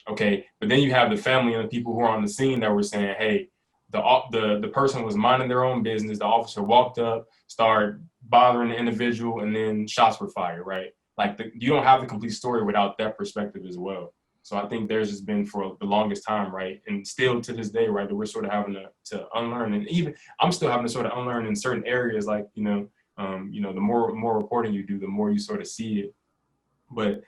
Okay, but then you have the family and the people who are on the scene that were saying, hey, the person was minding their own business. The officer walked up, started bothering the individual, and then shots were fired, right? Like you don't have the complete story without that perspective as well. So I think there's just been for the longest time, right? And still to this day, right, that we're sort of having to unlearn. And even I'm still having to sort of unlearn in certain areas, like, the more reporting you do, the more you sort of see it. But,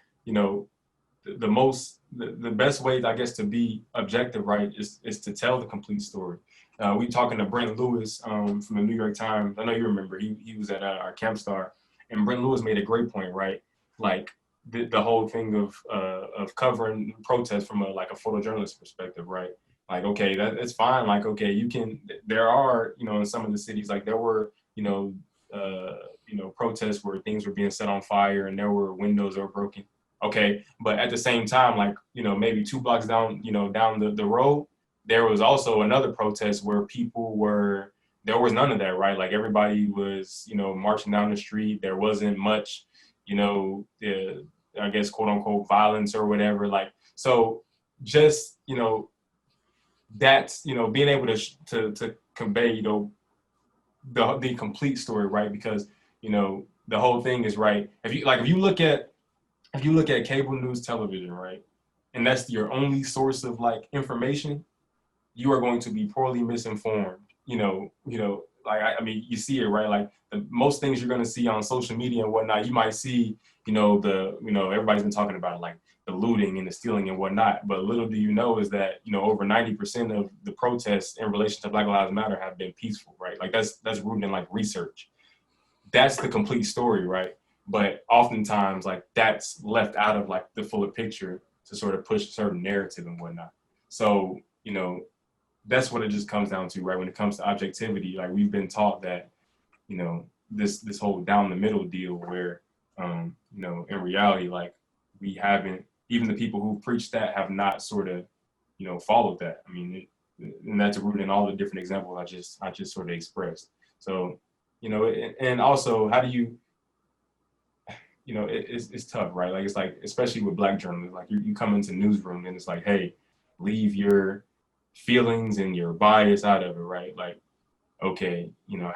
the best way, I guess, to be objective, right, is to tell the complete story. We talking to Brent Lewis from the New York Times. I know you remember, he was at our Camp Star, and Brent Lewis made a great point, right? Like the whole thing of covering protests from a photojournalist perspective, right? Like, okay, it's fine. Like, okay, there are, in some of the cities, like there were, protests where things were being set on fire and there were windows that were broken. Okay, but at the same time, like, maybe 2 blocks down, down the road, there was also another protest where there was none of that, right? Like everybody was, marching down the street. There wasn't much, I guess, quote unquote, violence or whatever. Like, so just, that's, being able to convey, the complete story, right? Because, the whole thing is, right, if you look at cable news television, right, and that's your only source of like information, you are going to be poorly misinformed. I mean, you see it, right? Like most things you're going to see on social media and whatnot, you might see, everybody's been talking about it, like the looting and the stealing and whatnot. But little do you know is that, over 90% of the protests in relation to Black Lives Matter have been peaceful, right? Like that's rooted in like research. That's the complete story, right? But oftentimes, like that's left out of like the fuller picture to sort of push a certain narrative and whatnot. So, that's what it just comes down to, right? When it comes to objectivity, like we've been taught that, you know, this whole down the middle deal where, you know, in reality, like we haven't, even the people who preach that have not sort of, you know, followed that. I mean, and that's rooted in all the different examples I just sort of expressed. So, you know, and also how do you, you know, it's tough, right? Like, it's like, especially with Black journalists, like you come into newsroom and it's like, hey, leave your feelings and your bias out of it, right? Like, okay, you know,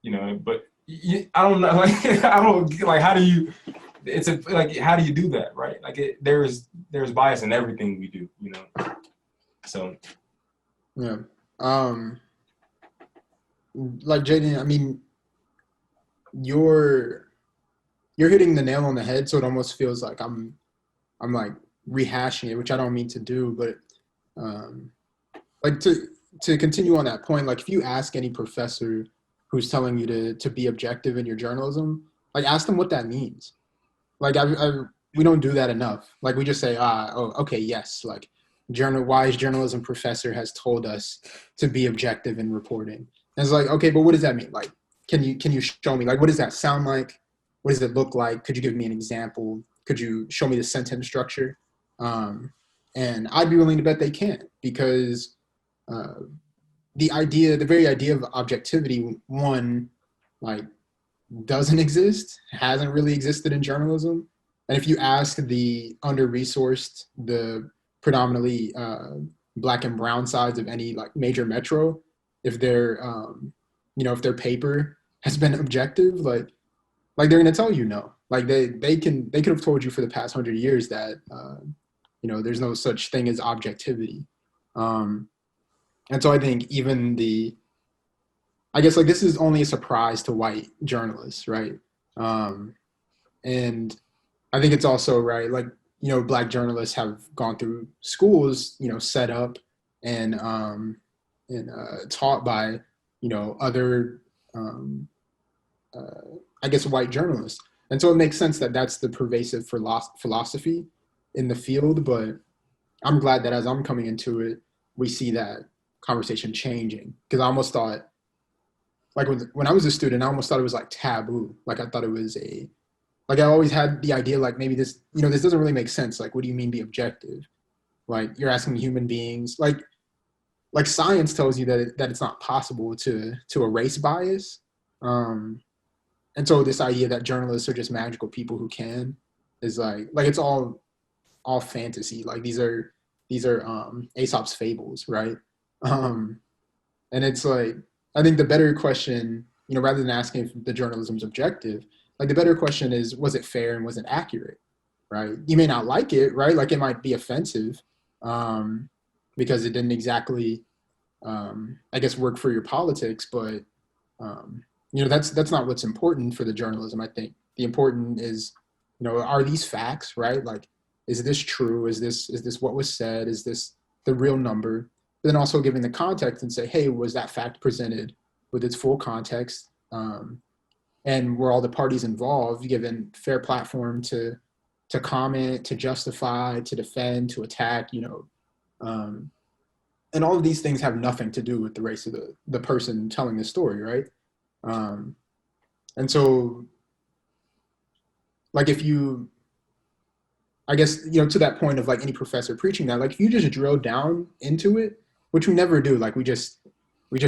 you know, but I don't know, like, I don't, like, how do you, it's a, like, how do you do that, right? Like, there's bias in everything we do, you know? So. Yeah. Like Jaden, I mean, you're hitting the nail on the head, so it almost feels like I'm like rehashing it, which I don't mean to do, but like to continue on that point, like if you ask any professor who's telling you to be objective in your journalism, like ask them what that means. Like we don't do that enough. Like we just say, oh, okay, yes, like wise journalism professor has told us to be objective in reporting. And it's like, okay, but what does that mean? Like, can you show me? Like, what does that sound like? What does it look like? Could you give me an example? Could you show me the sentence structure? And I'd be willing to bet they can't, because the very idea of objectivity, one, like, doesn't exist, hasn't really existed in journalism. And if you ask the under-resourced, the predominantly Black and brown sides of any like major metro, if their you know, if their paper has been objective, like they're going to tell you no. Like they could have told you for the past 100 years that you know, there's no such thing as objectivity. And so I think even I guess like this is only a surprise to white journalists, right? And I think it's also right, like, you know, Black journalists have gone through schools, you know, set up and taught by, you know, other I guess white journalists, and so it makes sense that that's the pervasive philosophy in the field. But I'm glad that as I'm coming into it, we see that conversation changing, because I almost thought, like when I was a student, I almost thought it was like taboo. Like I thought it was like I always had the idea like maybe this, you know, this doesn't really make sense. Like, what do you mean be objective? Like you're asking human beings, like science tells you that it's not possible to erase bias. And so this idea that journalists are just magical people who can is like it's all fantasy. Like these are Aesop's fables, right? And it's like, I think the better question, you know, rather than asking if the journalism's objective, like the better question is, was it fair and was it accurate, right? You may not like it, right? Like it might be offensive because it didn't exactly, I guess, work for your politics, but you know, that's not what's important for the journalism. I think the important is, you know, are these facts, right? Like, is this true? Is this what was said? Is this the real number? But then also giving the context and say, hey, was that fact presented with its full context? And were all the parties involved given fair platform to comment, to justify, to defend, to attack, you know? And all of these things have nothing to do with the race of the person telling the story, right? And so, like, if you, I guess, you know, to that point of like any professor preaching that, like if you just drill down into it, which we never do, like we just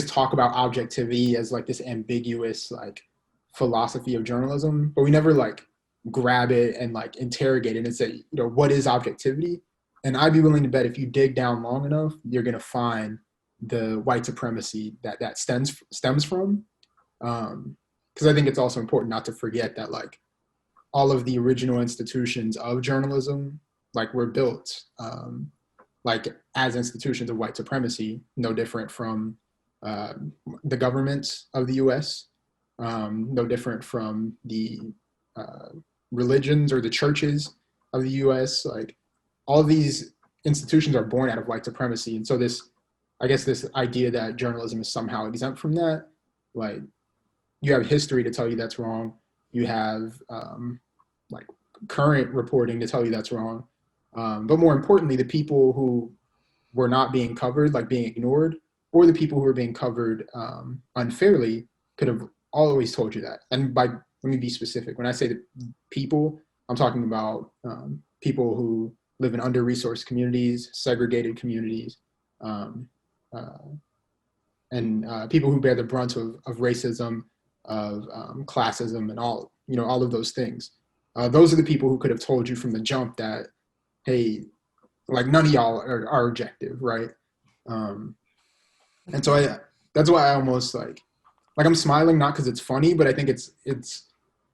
talk about objectivity as like this ambiguous like philosophy of journalism, but we never like grab it and like interrogate it and say, you know, what is objectivity? And I'd be willing to bet if you dig down long enough, you're going to find the white supremacy that stems from. Because I think it's also important not to forget that like all of the original institutions of journalism like were built like as institutions of white supremacy, no different from the governments of the U.S., no different from the religions or the churches of the U.S. Like all of these institutions are born out of white supremacy, and so this idea that journalism is somehow exempt from that, like you have history to tell you that's wrong. You have like current reporting to tell you that's wrong. But more importantly, the people who were not being covered, like being ignored, or the people who were being covered unfairly could have always told you that. And let me be specific. When I say the people, I'm talking about people who live in under-resourced communities, segregated communities, um, uh, and people who bear the brunt of racism, of classism, and all of those things. Those are the people who could have told you from the jump that, hey, like none of y'all are objective, right? Um, and so that's why I almost like I'm smiling, not because it's funny, but I think it's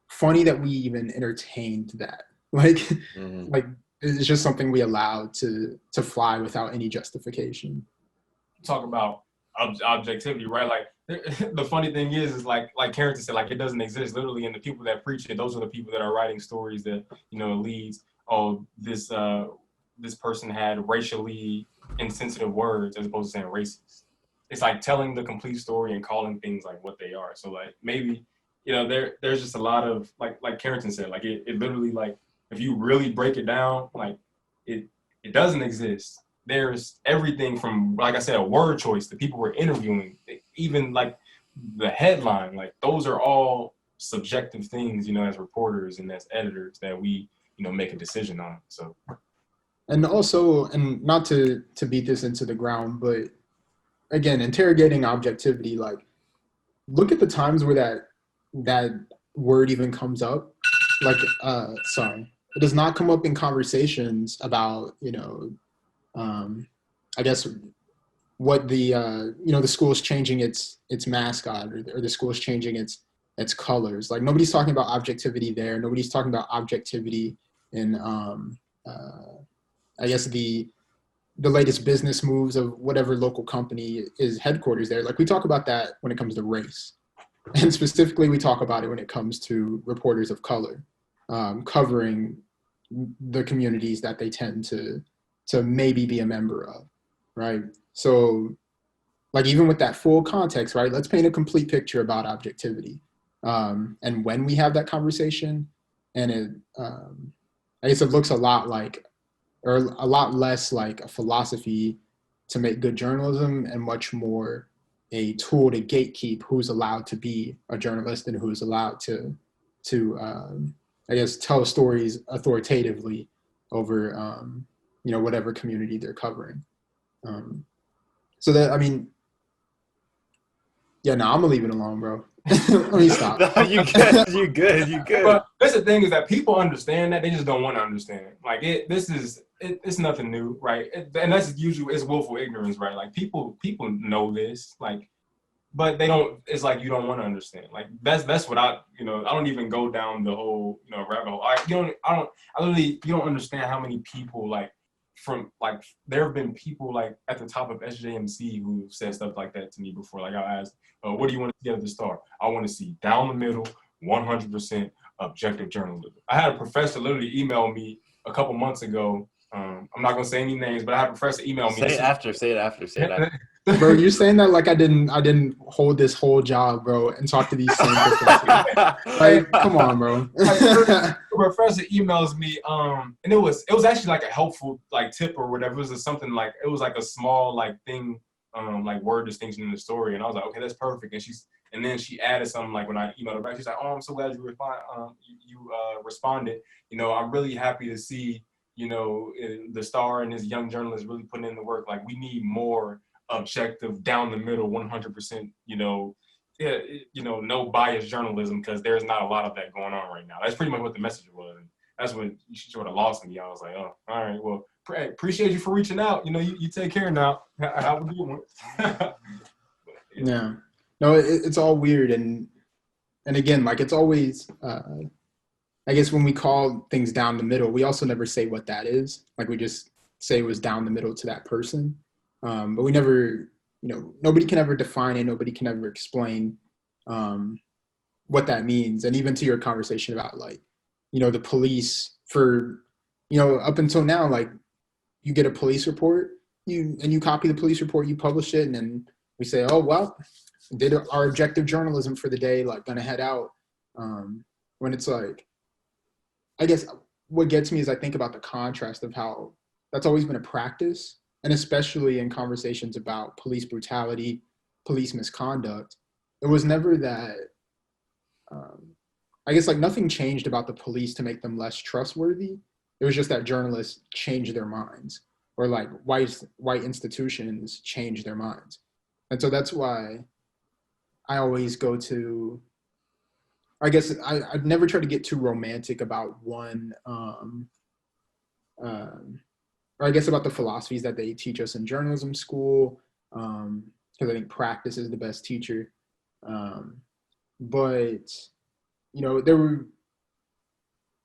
funny that we even entertained that. Like, Mm-hmm. like it's just something we allowed to fly without any justification. Talk about objectivity, right? Like the funny thing is like Carrington said, like it doesn't exist literally, and the people that preach it, those are the people that are writing stories that leads. Oh, this person had racially insensitive words as opposed to saying racist. It's like telling the complete story and calling things like what they are. So like maybe there's just a lot of like Carrington said, like it literally, like if you really break it down, like it doesn't exist. There's everything from, like I said, a word choice, the people we're interviewing, even like the headline, like those are all subjective things, as reporters and as editors that we, make a decision on. So, And also, and not to beat this into the ground, but again, interrogating objectivity, like look at the times where that word even comes up. Like, sorry, it does not come up in conversations about, I guess what the the school is changing its mascot, or the school is changing its colors. Like nobody's talking about objectivity there. Nobody's talking about objectivity in I guess the latest business moves of whatever local company is headquarters there. Like we talk about that when it comes to race, and specifically we talk about it when it comes to reporters of color, covering the communities that they tend to maybe be a member of, right? So like even with that full context, right, let's paint a complete picture about objectivity. And when we have that conversation, and I guess it looks a lot like, or a lot less like a philosophy to make good journalism, and much more a tool to gatekeep who's allowed to be a journalist and who's allowed to I guess tell stories authoritatively over whatever community they're covering. So that, I mean, yeah, no, I'm gonna leave it alone, bro. Let me stop. No, you good. You good. You good. but that's the thing, is that people understand that, they just don't want to understand. Like it's nothing new, right? And that's usually, it's willful ignorance, right? Like people know this, like, but they don't. It's like you don't want to understand. Like that's what I don't even go down the whole rabbit hole. I literally, you don't understand how many people, like, from like, there have been people like at the top of SJMC who said stuff like that to me before. Like I asked, what do you want to see out of the Star? I want to see down the middle, 100% objective journalism. I had a professor literally email me a couple months ago. I'm not gonna say any names, but I had a professor email me. Say it after. Say it after. Say it after. Bro, you're saying that like I didn't hold this whole job, bro, and talk to these same professors. Like, come on, bro. The professor emails me, and it was actually like a helpful like tip or whatever. It was something like, it was like a small like thing, like word distinction in the story, and I was like, okay, that's perfect. And then she added something, like when I emailed her back, she's like, oh, I'm so glad you responded. I'm really happy to see the Star and this young journalist really putting in the work. Like we need more objective, down the middle, 100%, no bias journalism, because there's not a lot of that going on right now. That's pretty much what the message was. And that's when she sort of lost me. I was like, oh, all right, well, appreciate you for reaching out. You take care now. Have a good one. Yeah. No, it's all weird. And again, like it's always, I guess when we call things down the middle, we also never say what that is. Like we just say it was down the middle to that person. But we never, nobody can ever define it. Nobody can ever explain what that means. And even to your conversation about like, the police for, up until now, like you get a police report, you copy the police report, you publish it, and then we say, oh, well, did our objective journalism for the day, like gonna head out. When it's like, I guess what gets me is I think about the contrast of how that's always been a practice, and especially in conversations about police brutality, police misconduct, it was never that, I guess like nothing changed about the police to make them less trustworthy. It was just that journalists changed their minds, or like white institutions changed their minds. And so that's why I always go to, I guess I've never tried to get too romantic about one, or I guess about the philosophies that they teach us in journalism school, because I think practice is the best teacher. But there were,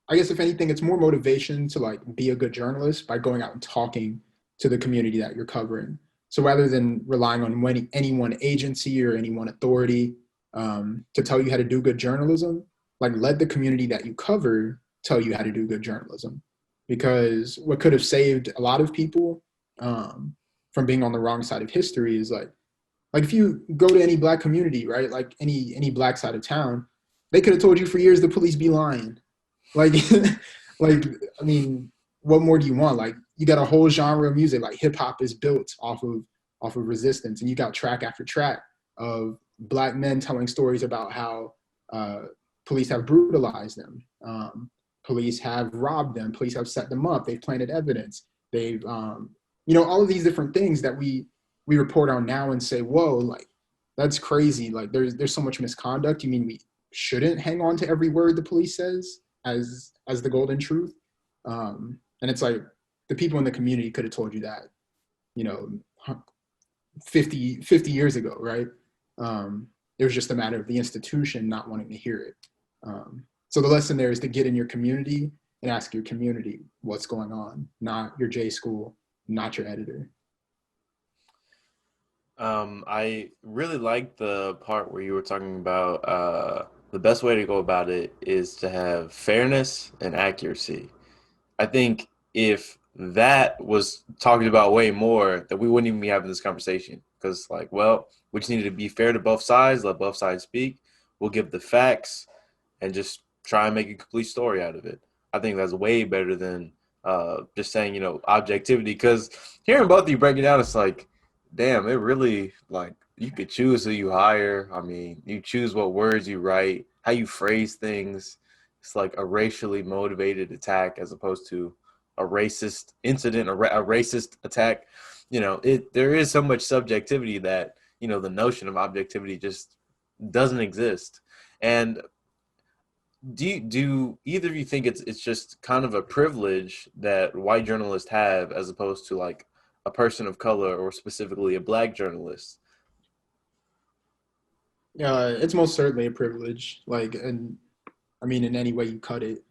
I guess if anything, it's more motivation to like be a good journalist by going out and talking to the community that you're covering. So rather than relying on any one agency or any one authority to tell you how to do good journalism, like let the community that you cover tell you how to do good journalism. Because what could have saved a lot of people from being on the wrong side of history is like if you go to any Black community, right, like any Black side of town, they could have told you for years the police be lying. Like, like I mean, what more do you want? Like, you got a whole genre of music, like hip hop is built off of resistance, and you got track after track of Black men telling stories about how police have brutalized them. Police have robbed them. Police have set them up. They've planted evidence. They've, all of these different things that we report on now and say, whoa, like that's crazy. Like there's so much misconduct. You mean we shouldn't hang on to every word the police says as the golden truth? And it's like the people in the community could have told you that, 50 years ago, right? It was just a matter of the institution not wanting to hear it. So the lesson there is to get in your community and ask your community what's going on, not your J school, not your editor. I really like the part where you were talking about the best way to go about it is to have fairness and accuracy. I think if that was talked about way more, that we wouldn't even be having this conversation. Because, like, well, we just need to be fair to both sides, let both sides speak. We'll give the facts and just try and make a complete story out of it. I think that's way better than just saying, objectivity. Because hearing both of you break it down, it's like, damn, it really, like, you could choose who you hire. I mean, you choose what words you write, how you phrase things. It's like a racially motivated attack as opposed to a racist incident, a racist attack. There is so much subjectivity that, the notion of objectivity just doesn't exist. And do either of you think it's just kind of a privilege that white journalists have as opposed to like a person of color or specifically a Black journalist? It's most certainly a privilege. Like, and I mean, in any way you cut it,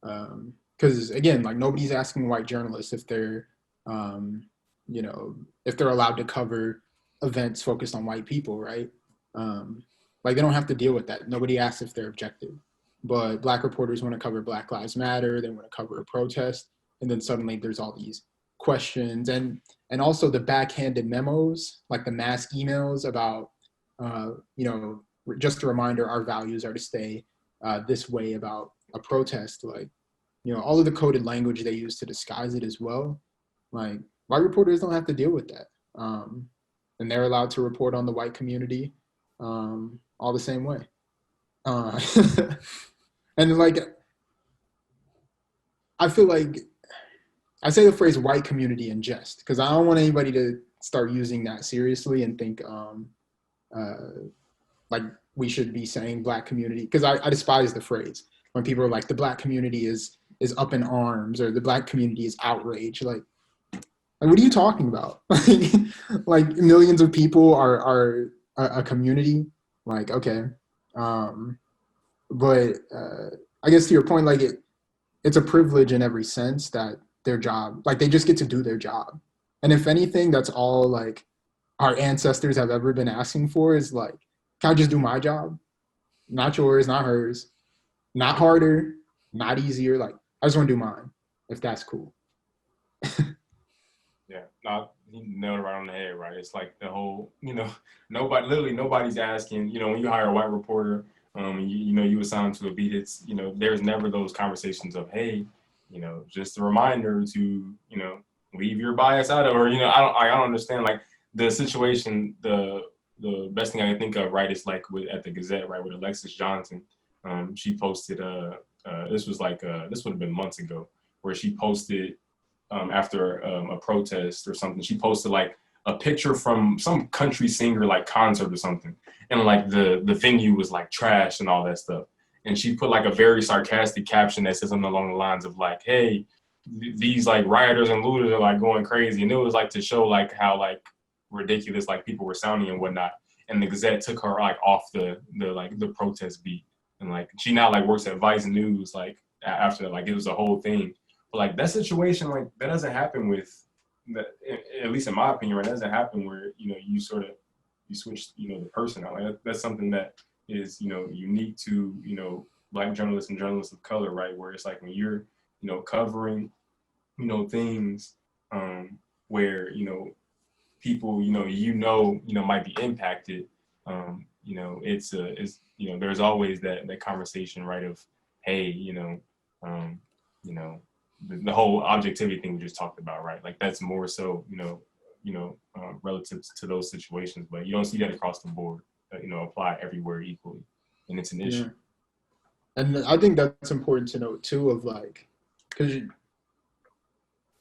because again, like nobody's asking white journalists if they're, if they're allowed to cover events focused on white people, right? Like they don't have to deal with that. Nobody asks if they're objective. But Black reporters want to cover Black Lives Matter. They want to cover a protest, and then suddenly there's all these questions and also the backhanded memos, like the mass emails about, just a reminder, our values are to stay this way about a protest. Like, all of the coded language they use to disguise it as well. Like white reporters don't have to deal with that, and they're allowed to report on the white community all the same way. And like, I feel like I say the phrase white community in jest because I don't want anybody to start using that seriously and think like we should be saying Black community, because I despise the phrase when people are like the Black community is up in arms or the Black community is outraged. Like what are you talking about? Like millions of people are a community. Like, okay. But I guess to your point, like it's a privilege in every sense that their job, like they just get to do their job. And if anything, that's all like our ancestors have ever been asking for is like, can I just do my job? Not yours, not hers, not harder, not easier. Like I just want to do mine, if that's cool. Yeah, you nailed it right on the head, right? It's like the whole, nobody's asking, when you hire a white reporter, you assign to a beat, it's, there's never those conversations of, hey, just a reminder to, leave your bias out of, or I don't understand like the situation. The best thing I can think of, right, is like at the Gazette, right, with Alexis Johnson. She posted this was like this would have been months ago, where she posted after a protest or something. She posted like a picture from some country singer like concert or something, and like the venue was like trash and all that stuff. And she put like a very sarcastic caption that says something along the lines of like, "Hey, these like rioters and looters are like going crazy," and it was like to show like how like ridiculous like people were sounding and whatnot. And the Gazette took her like off the protest beat, and like she now like works at Vice News like after that. Like it was a whole thing. But like that situation, like that doesn't happen with that, at least in my opinion, right? That doesn't happen where you sort of you switch the person out. Like that's something that is unique to Black journalists and journalists of color, right? Where it's like when you're covering things where people might be impacted. It's there's always that conversation, right, of hey, the whole objectivity thing we just talked about, right? Like that's more so relative to those situations, but you don't see that across the board apply everywhere equally, and it's an issue. And I think that's important to note too, of like, because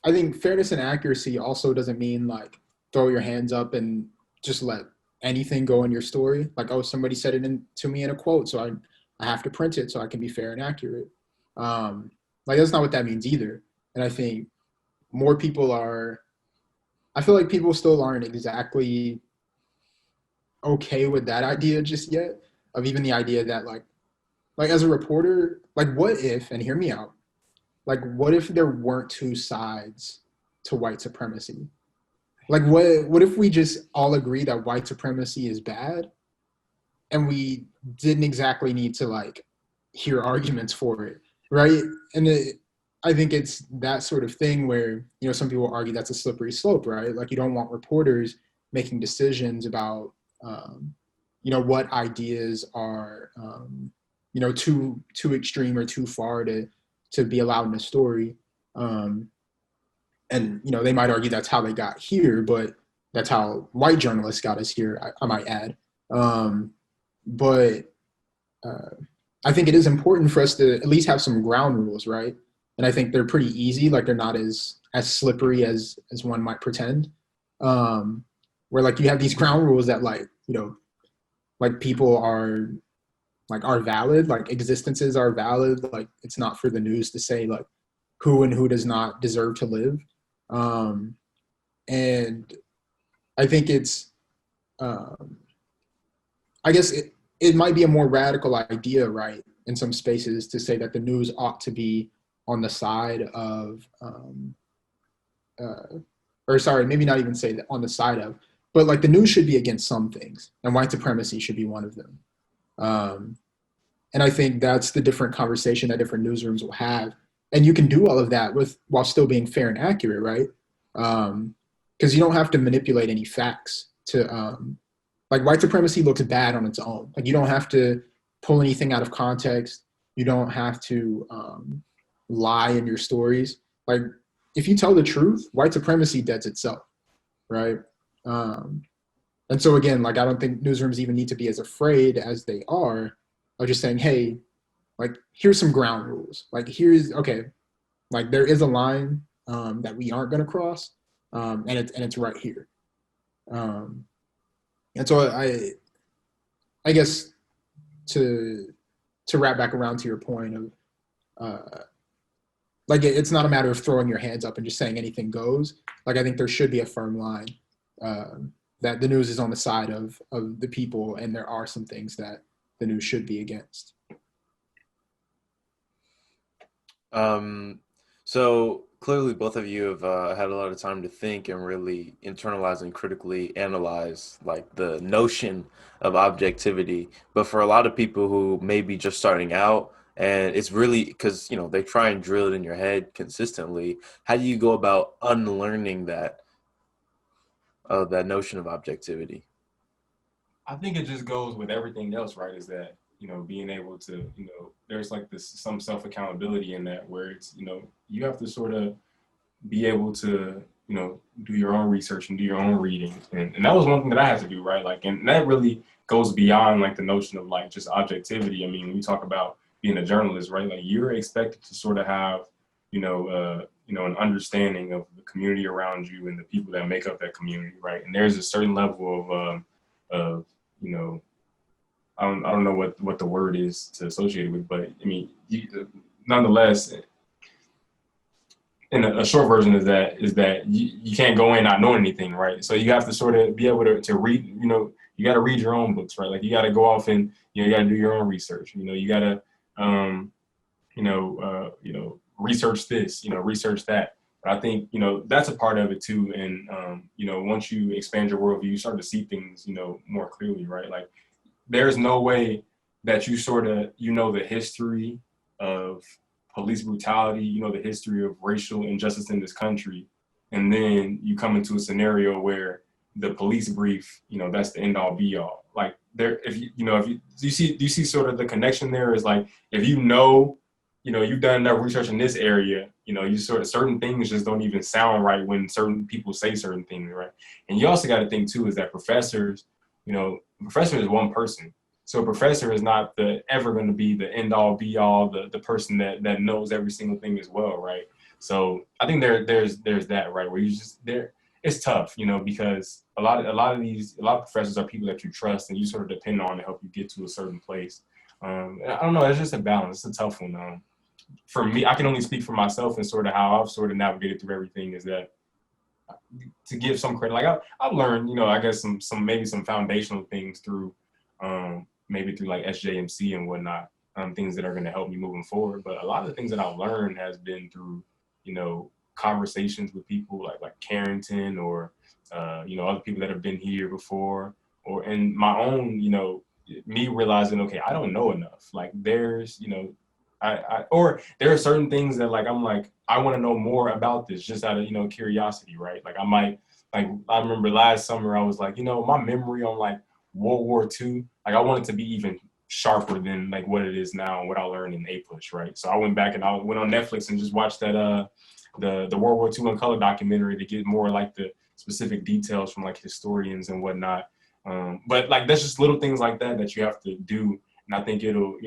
I think fairness and accuracy also doesn't mean like throw your hands up and just let anything go in your story. Like, oh, somebody said it to me in a quote, so I have to print it so I can be fair and accurate. Like that's not what that means either. And I think more people I feel like people still aren't exactly okay with that idea just yet, of even the idea that like as a reporter, like what if, and hear me out, like what if there weren't two sides to white supremacy? Like what if we just all agree that white supremacy is bad, and we didn't exactly need to like hear arguments for it, right? And I think it's that sort of thing where some people argue that's a slippery slope, right? Like you don't want reporters making decisions about what ideas are too extreme or too far to be allowed in a story. And they might argue that's how they got here, but that's how white journalists got us here, I might add. But I think it is important for us to at least have some ground rules, right? And I think they're pretty easy, like they're not as slippery as one might pretend. Where like you have these ground rules that like like people are valid, like existences are valid. Like it's not for the news to say like who and who does not deserve to live. And I think it's, I guess it might be a more radical idea, right, in some spaces to say that the news ought to be on the side of, or sorry, maybe not even say that on the side of, but like the news should be against some things, and white supremacy should be one of them. And I think that's the different conversation that different newsrooms will have. And you can do all of that while still being fair and accurate, right? Because you don't have to manipulate any facts to, like white supremacy looks bad on its own. Like you don't have to pull anything out of context. You don't have to lie in your stories. Like if you tell the truth, white supremacy deads itself, right? And so again, like I don't think newsrooms even need to be as afraid as they are of just saying, hey, like here's some ground rules. Like okay, like there is a line that we aren't going to cross, and it's right here. And so I guess to wrap back around to your point of like it's not a matter of throwing your hands up and just saying anything goes. Like I think there should be a firm line that the news is on the side of the people, and there are some things that the news should be against. So clearly both of you have had a lot of time to think and really internalize and critically analyze like the notion of objectivity. But for a lot of people who may be just starting out, and it's really because they try and drill it in your head consistently, how do you go about unlearning that notion of objectivity? I think it just goes with everything else, right? Is that being able to there's like some self accountability in that, where it's you have to sort of be able to do your own research and do your own reading. And that was one thing that I had to do, right? Like, and that really goes beyond like the notion of like just objectivity. I mean, when you talk about being a journalist, right? Like you're expected to sort of have, an understanding of the community around you and the people that make up that community, right? And there's a certain level of I don't know what the word is to associate it with, but I mean, nonetheless, and a short version is that you can't go in not knowing anything, right? So you have to sort of be able to read, you got to read your own books, right? Like you got to go off and, you got to do your own research. You got to, research this, research that. But I think, that's a part of it too. And, once you expand your worldview, you start to see things, more clearly, right? Like there's no way that you sort of, the history of police brutality, the history of racial injustice in this country. And then you come into a scenario where the police brief, that's the end all be all. Like there, if you see sort of the connection there is like, if you've done enough research in this area, you sort of certain things just don't even sound right when certain people say certain things, right? And you also got to think too, is that professors is one person. So a professor is not ever going to be the end all be all, the person that knows every single thing as well, right? So I think there's that, right, where it's tough, because a lot of professors are people that you trust and you sort of depend on to help you get to a certain place. I don't know, it's just a balance. It's a tough one. For me, I can only speak for myself and sort of how I've sort of navigated through everything is that to give some credit, like I've learned, I guess maybe some foundational things through maybe through like SJMC and whatnot, things that are going to help me moving forward. But a lot of the things that I've learned has been through, conversations with people like Carrington or, other people that have been here before, or in my own, me realizing, okay, I don't know enough. Like there's, or there are certain things that like, I'm like, I want to know more about this just out of, curiosity, right? Like I remember last summer, I was like, my memory on like World War II, like I want it to be even sharper than like what it is now and what I learned in A push, right? So I went back and I went on Netflix and just watched that the World War II in color documentary to get more like the specific details from like historians and whatnot. But like that's just little things like that you have to do, and I think it'll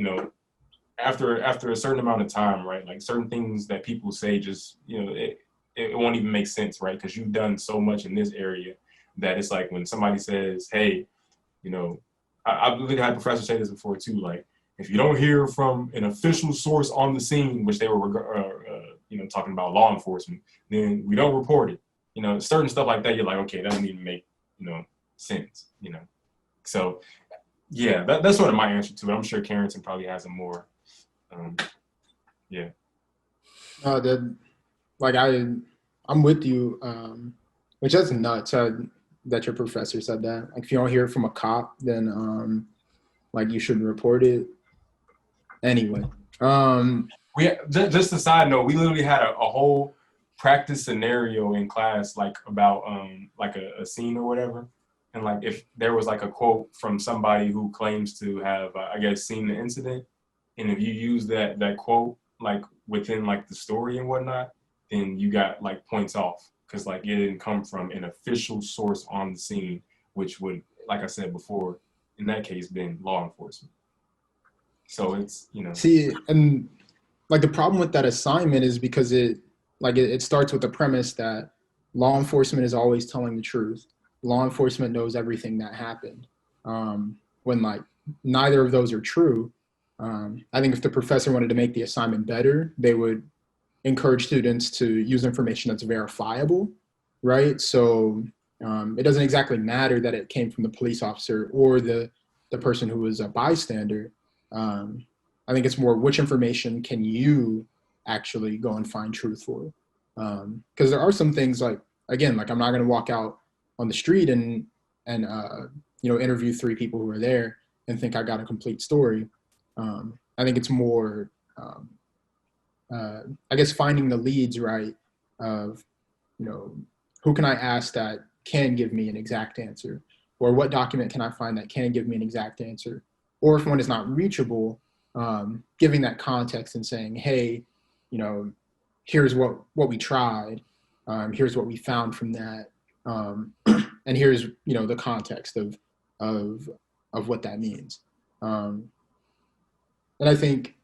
after a certain amount of time, right? Like certain things that people say just it won't even make sense, right? Because you've done so much in this area that it's like when somebody says, hey, I've literally had professors say this before too. Like, if you don't hear from an official source on the scene, which they were, talking about law enforcement, then we don't report it. Certain stuff like that, you're like, okay, that doesn't even make, sense. So, yeah, that's sort of my answer to it. I'm sure Carrington probably has a more, yeah. I'm with you, which is nuts. That your professor said that. Like if you don't hear it from a cop, then like you shouldn't report it. Anyway, we just a side note, we literally had a whole practice scenario in class, like about like a scene or whatever, and like if there was like a quote from somebody who claims to have I guess seen the incident, and if you use that quote like within like the story and whatnot, then you got like points off. Because like it didn't come from an official source on the scene, which would, like I said before, in that case, been law enforcement. So it's See, and like the problem with that assignment is because it starts with the premise that law enforcement is always telling the truth. Law enforcement knows everything that happened. When like neither of those are true, I think if the professor wanted to make the assignment better, they would encourage students to use information that's verifiable, right? So it doesn't exactly matter that it came from the police officer or the person who was a bystander. I think it's more which information can you actually go and find truth for? Because there are some things like, again, like I'm not going to walk out on the street and interview 3 people who are there and think I got a complete story. I think it's more I guess finding the leads, right, of, who can I ask that can give me an exact answer, or what document can I find that can give me an exact answer, or if one is not reachable, giving that context and saying, hey, here's what we tried, Here's what we found from that. And here's, the context of what that means. And I think,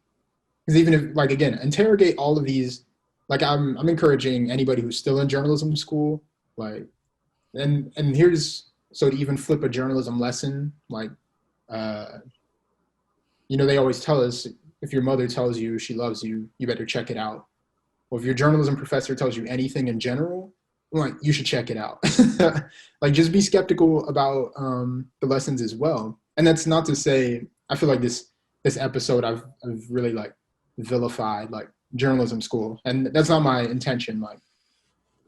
because even if, like, again, interrogate all of these, like, I'm encouraging anybody who's still in journalism school, like, and here's, so to even flip a journalism lesson, like, they always tell us, if your mother tells you she loves you, you better check it out. Well, if your journalism professor tells you anything in general, like, you should check it out. Like, just be skeptical about the lessons as well. And that's not to say, I feel like this episode I've really, like, vilified, like, journalism school, and that's not my intention. Like,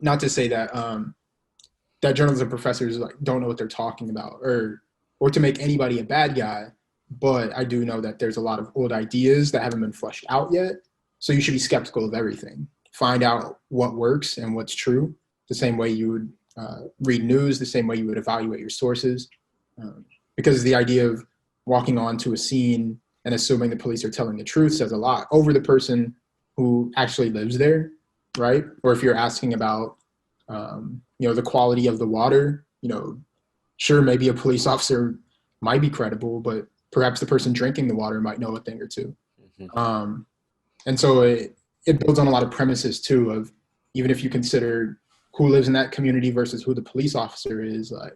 not to say that that journalism professors, like, don't know what they're talking about, or to make anybody a bad guy. But I do know that there's a lot of old ideas that haven't been fleshed out yet. So you should be skeptical of everything. Find out what works and what's true, the same way you would read news, the same way you would evaluate your sources. Because the idea of walking onto a scene and assuming the police are telling the truth says a lot over the person who actually lives there, right? Or if you're asking about, the quality of the water, sure, maybe a police officer might be credible, but perhaps the person drinking the water might know a thing or two. Mm-hmm. And so it builds on a lot of premises too, of even if you consider who lives in that community versus who the police officer is, like,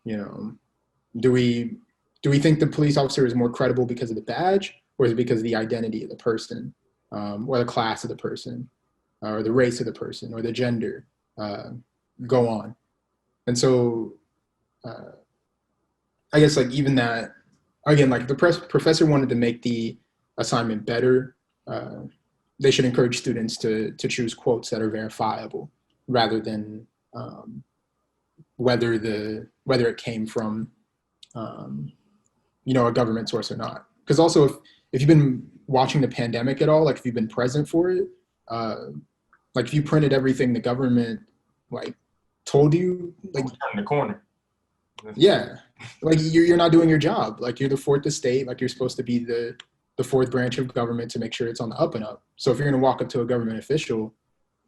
do we think the police officer is more credible because of the badge, or is it because of the identity of the person, or the class of the person, or the race of the person, or the gender, go on. And so I guess, like, even that, again, like, the professor wanted to make the assignment better. They should encourage students to choose quotes that are verifiable, rather than whether it came from a government source or not. Because also, if you've been watching the pandemic at all, like, if you've been present for it, like, if you printed everything the government, like, told you, like, turn the corner. Yeah, like, you're not doing your job. Like, you're the fourth estate. Like, you're supposed to be the fourth branch of government to make sure it's on the up and up. So if you're going to walk up to a government official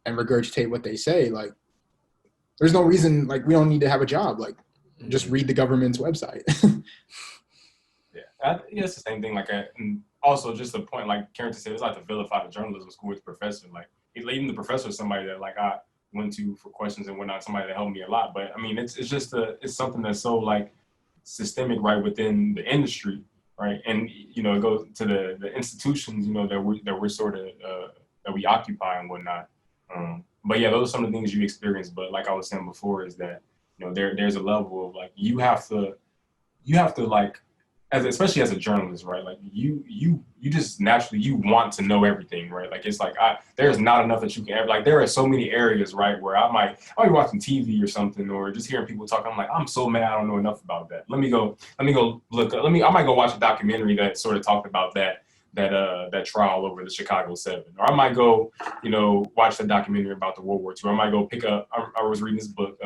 and regurgitate what they say, like, there's no reason, like, we don't need to have a job. Like, just read the government's website. Yeah, it's the same thing. Like, and also just the point, like Carrington said, it's like to vilify the journalism school with the professor. Like, even the professor is somebody that, like, I went to for questions and whatnot, somebody that helped me a lot. But I mean, it's just it's something that's so, like, systemic right within the industry, right? And it goes to the institutions, that we're sort of that we occupy and whatnot. But yeah, those are some of the things you experience. But like I was saying before, is that there's a level of, like, you have to like, especially as a journalist, right? Like, you just naturally, you want to know everything, right? Like, it's like, there's not enough that you can ever, like, there are so many areas, right, where I'll be watching TV or something, or just hearing people talk. I'm like, I'm so mad I don't know enough about that. Let me go look up. I might go watch a documentary that sort of talked about that trial over the Chicago 7. Or I might go, watch the documentary about the World War II. I might go pick up, I was reading this book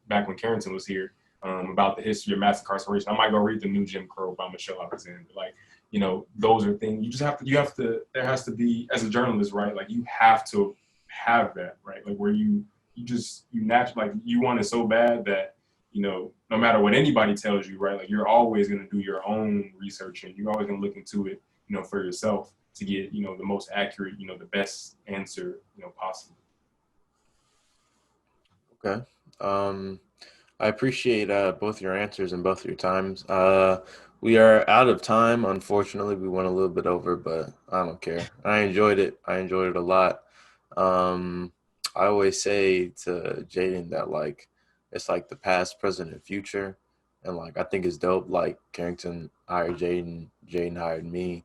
back when Carrington was here, about the history of mass incarceration. I might go read The New Jim Crow by Michelle Alexander. Like, those are things you have to, there has to be, as a journalist, right? Like, you have to have that, right? Like, where you naturally, like, you want it so bad that, no matter what anybody tells you, right? Like, you're always going to do your own research, and you're always going to look into it, for yourself to get, the most accurate, the best answer, possible. Okay. I appreciate both your answers and both your times. We are out of time. Unfortunately, we went a little bit over, but I don't care. I enjoyed it. I enjoyed it a lot. I always say to Jaden that, like, it's like the past, present, and future. And, like, I think it's dope. Like, Carrington hired Jaden, Jaden hired me.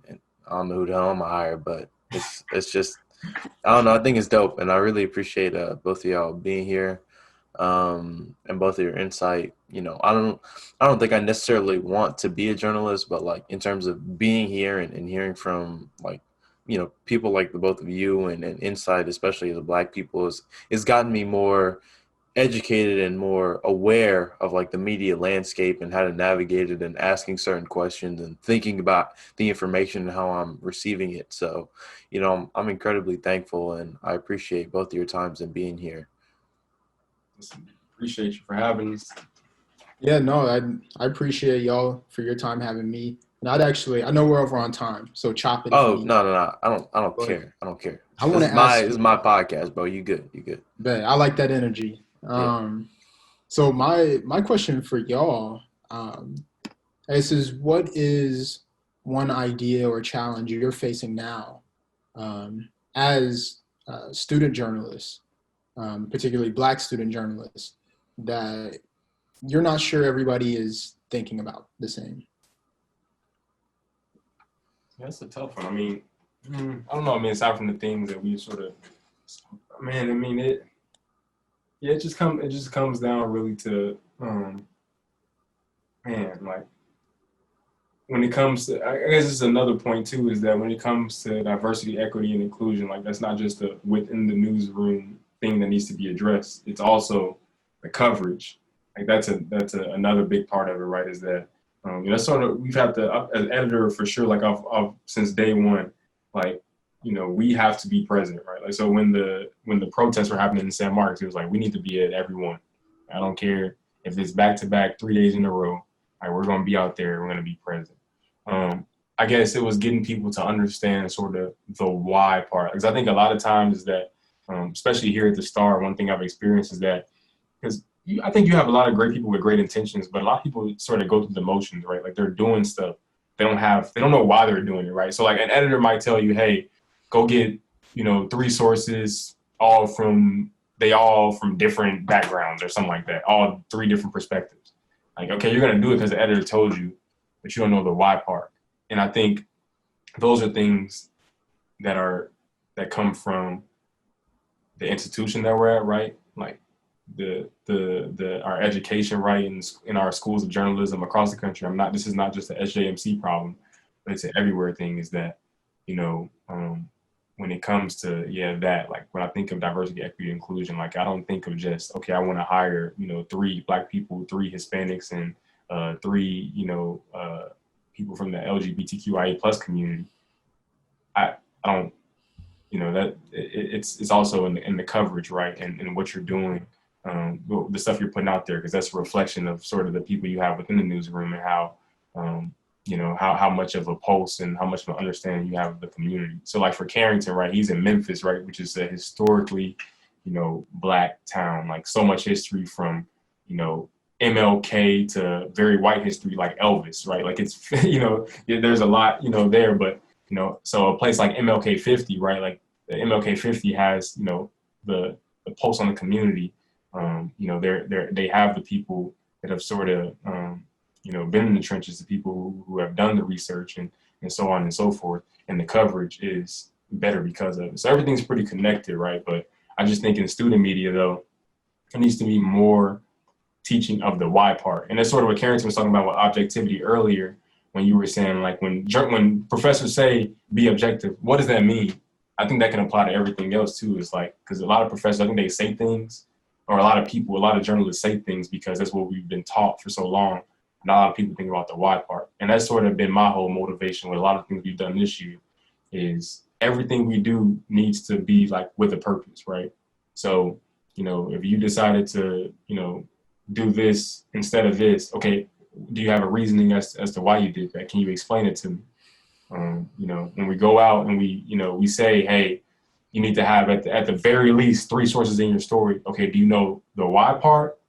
And I don't know who the hell I'm going to hire, but it's just, I don't know. I think it's dope. And I really appreciate both of y'all being here. And both of your insight. I don't think I necessarily want to be a journalist, but, like, in terms of being here and hearing from, like, people like the both of you and insight, especially the Black people, it's gotten me more educated and more aware of, like, the media landscape and how to navigate it and asking certain questions and thinking about the information and how I'm receiving it. So, I'm incredibly thankful, and I appreciate both of your times and being here. Appreciate you for having us. Yeah, no, I appreciate y'all for your time having me. And I know we're over on time, so chop it if you Oh need. no. I don't But care. I don't care. I want to This ask is you, my podcast, bro. You good. You good. but I like that energy. Yeah. So my question for y'all, is what is one idea or challenge you're facing now, as student journalists, particularly Black student journalists, that you're not sure everybody is thinking about the same? That's a tough one. I mean, I don't know. I mean, aside from the things that we sort of, man, I mean, it just comes down really to, man, like when it comes to, I guess it's another point too, is that when it comes to diversity, equity, and inclusion, like that's not just a within the newsroom thing that needs to be addressed. It's also the coverage. Like that's another big part of it, right? Is that that's sort of we've had to as editor for sure. Like I've since day one, like we have to be present, right? Like so when the protests were happening in San Marcos, it was like we need to be at every one. I don't care if it's back to back 3 days in a row. Like we're gonna be out there. We're gonna be present. I guess it was getting people to understand sort of the why part, because I think a lot of times is that, especially here at the Star, one thing I've experienced is that because I think you have a lot of great people with great intentions, but a lot of people sort of go through the motions, right? Like they're doing stuff. They don't know why they're doing it, right? So like an editor might tell you, hey, go get, 3 sources, all from different backgrounds or something like that, all 3 different perspectives. Like, okay, you're going to do it because the editor told you, but you don't know the why part. And I think those are things that come from the institution that we're at, right? Like our education, right, in our schools of journalism across the country. This is not just a SJMC problem, but it's an everywhere thing, is that, when it comes to, that, like when I think of diversity, equity, inclusion, like I don't think of just, okay, I want to hire, 3 Black people, 3 Hispanics, and 3, people from the LGBTQIA plus community. I don't, that it's also in the coverage, right, and what you're doing, the stuff you're putting out there, because that's a reflection of sort of the people you have within the newsroom and how, how much of a pulse and how much of an understanding you have of the community. So like for Carrington, right, he's in Memphis, right, which is a historically, Black town, like so much history from, MLK to very white history, like Elvis, right? Like it's, there's a lot, there, but, so a place like MLK 50, right? Like the MLK 50 has, the pulse on the community. They have the people that have sort of, been in the trenches, the people who have done the research and so on and so forth. And the coverage is better because of it. So everything's pretty connected, right? But I just think in student media, though, it needs to be more teaching of the why part. And that's sort of what Carrington was talking about with objectivity earlier, when you were saying, like, when professors say be objective, what does that mean? I think that can apply to everything else too. It's like, because a lot of professors, I think they say things, or a lot of journalists say things because that's what we've been taught for so long. Not a lot of people think about the why part. And that's sort of been my whole motivation with a lot of things we've done this year, is everything we do needs to be like with a purpose, right? So, if you decided to, do this instead of this, okay, do you have a reasoning as to why you did that? Can you explain it to me? When we go out and we say, hey, you need to have at the very least 3 sources in your story. Okay, do you know the why part,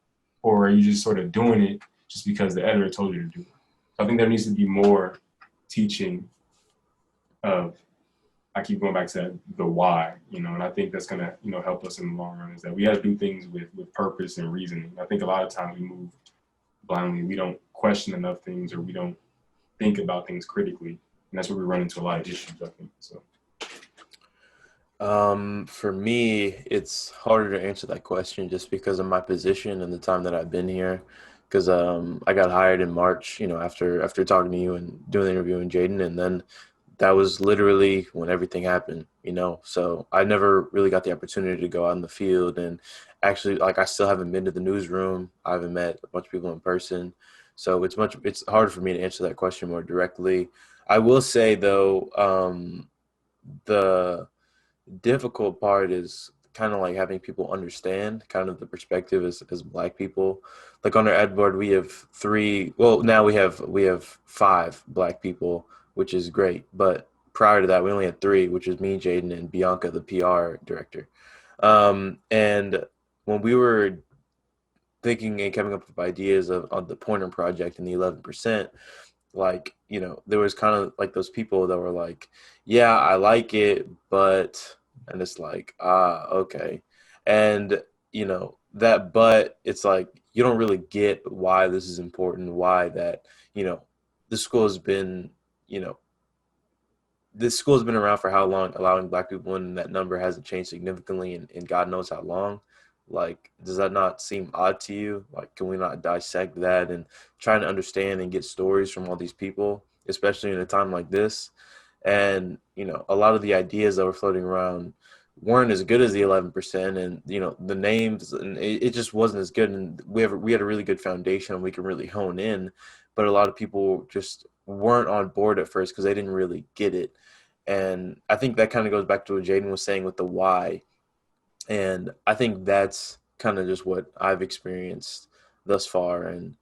or are you just sort of doing it just because the editor told you to do it? So I think there needs to be more teaching of, I keep going back to that, the why, and I think that's gonna, help us in the long run, is that we have to do things with purpose and reasoning. I think a lot of times we move blindly. We don't question enough things, or we don't think about things critically. And that's where we run into a lot of issues, I think. So for me, it's harder to answer that question just because of my position and the time that I've been here. Because I got hired in March, after talking to you and doing the interview with Jaden, and then that was literally when everything happened, So I never really got the opportunity to go out in the field, and actually, like, I still haven't been to the newsroom. I haven't met a bunch of people in person, so it's hard for me to answer that question more directly. I will say though, the difficult part is kind of like having people understand kind of the perspective as Black people. Like on our ed board, we have three. Well, now we have five Black people, which is great. But prior to that, we only had three, which was me, Jaden, and Bianca, the PR director. And when we were thinking and coming up with ideas on the Pointer Project and the 11%, like, there was kind of like those people that were like, yeah, I like it, but, and it's like, okay. And, but it's like, you don't really get why this is important, why that, the school has been, this school's been around for how long, allowing Black people in, and that number hasn't changed significantly in God knows how long. Like, does that not seem odd to you? Like, can we not dissect that and try to understand and get stories from all these people, especially in a time like this? And, a lot of the ideas that were floating around weren't as good as the 11%, and, the names, and it just wasn't as good. And we had a really good foundation and we could really hone in, but a lot of people just weren't on board at first because they didn't really get it. And I think that kind of goes back to what Jaden was saying with the why. And I think that's kind of just what I've experienced thus far. And,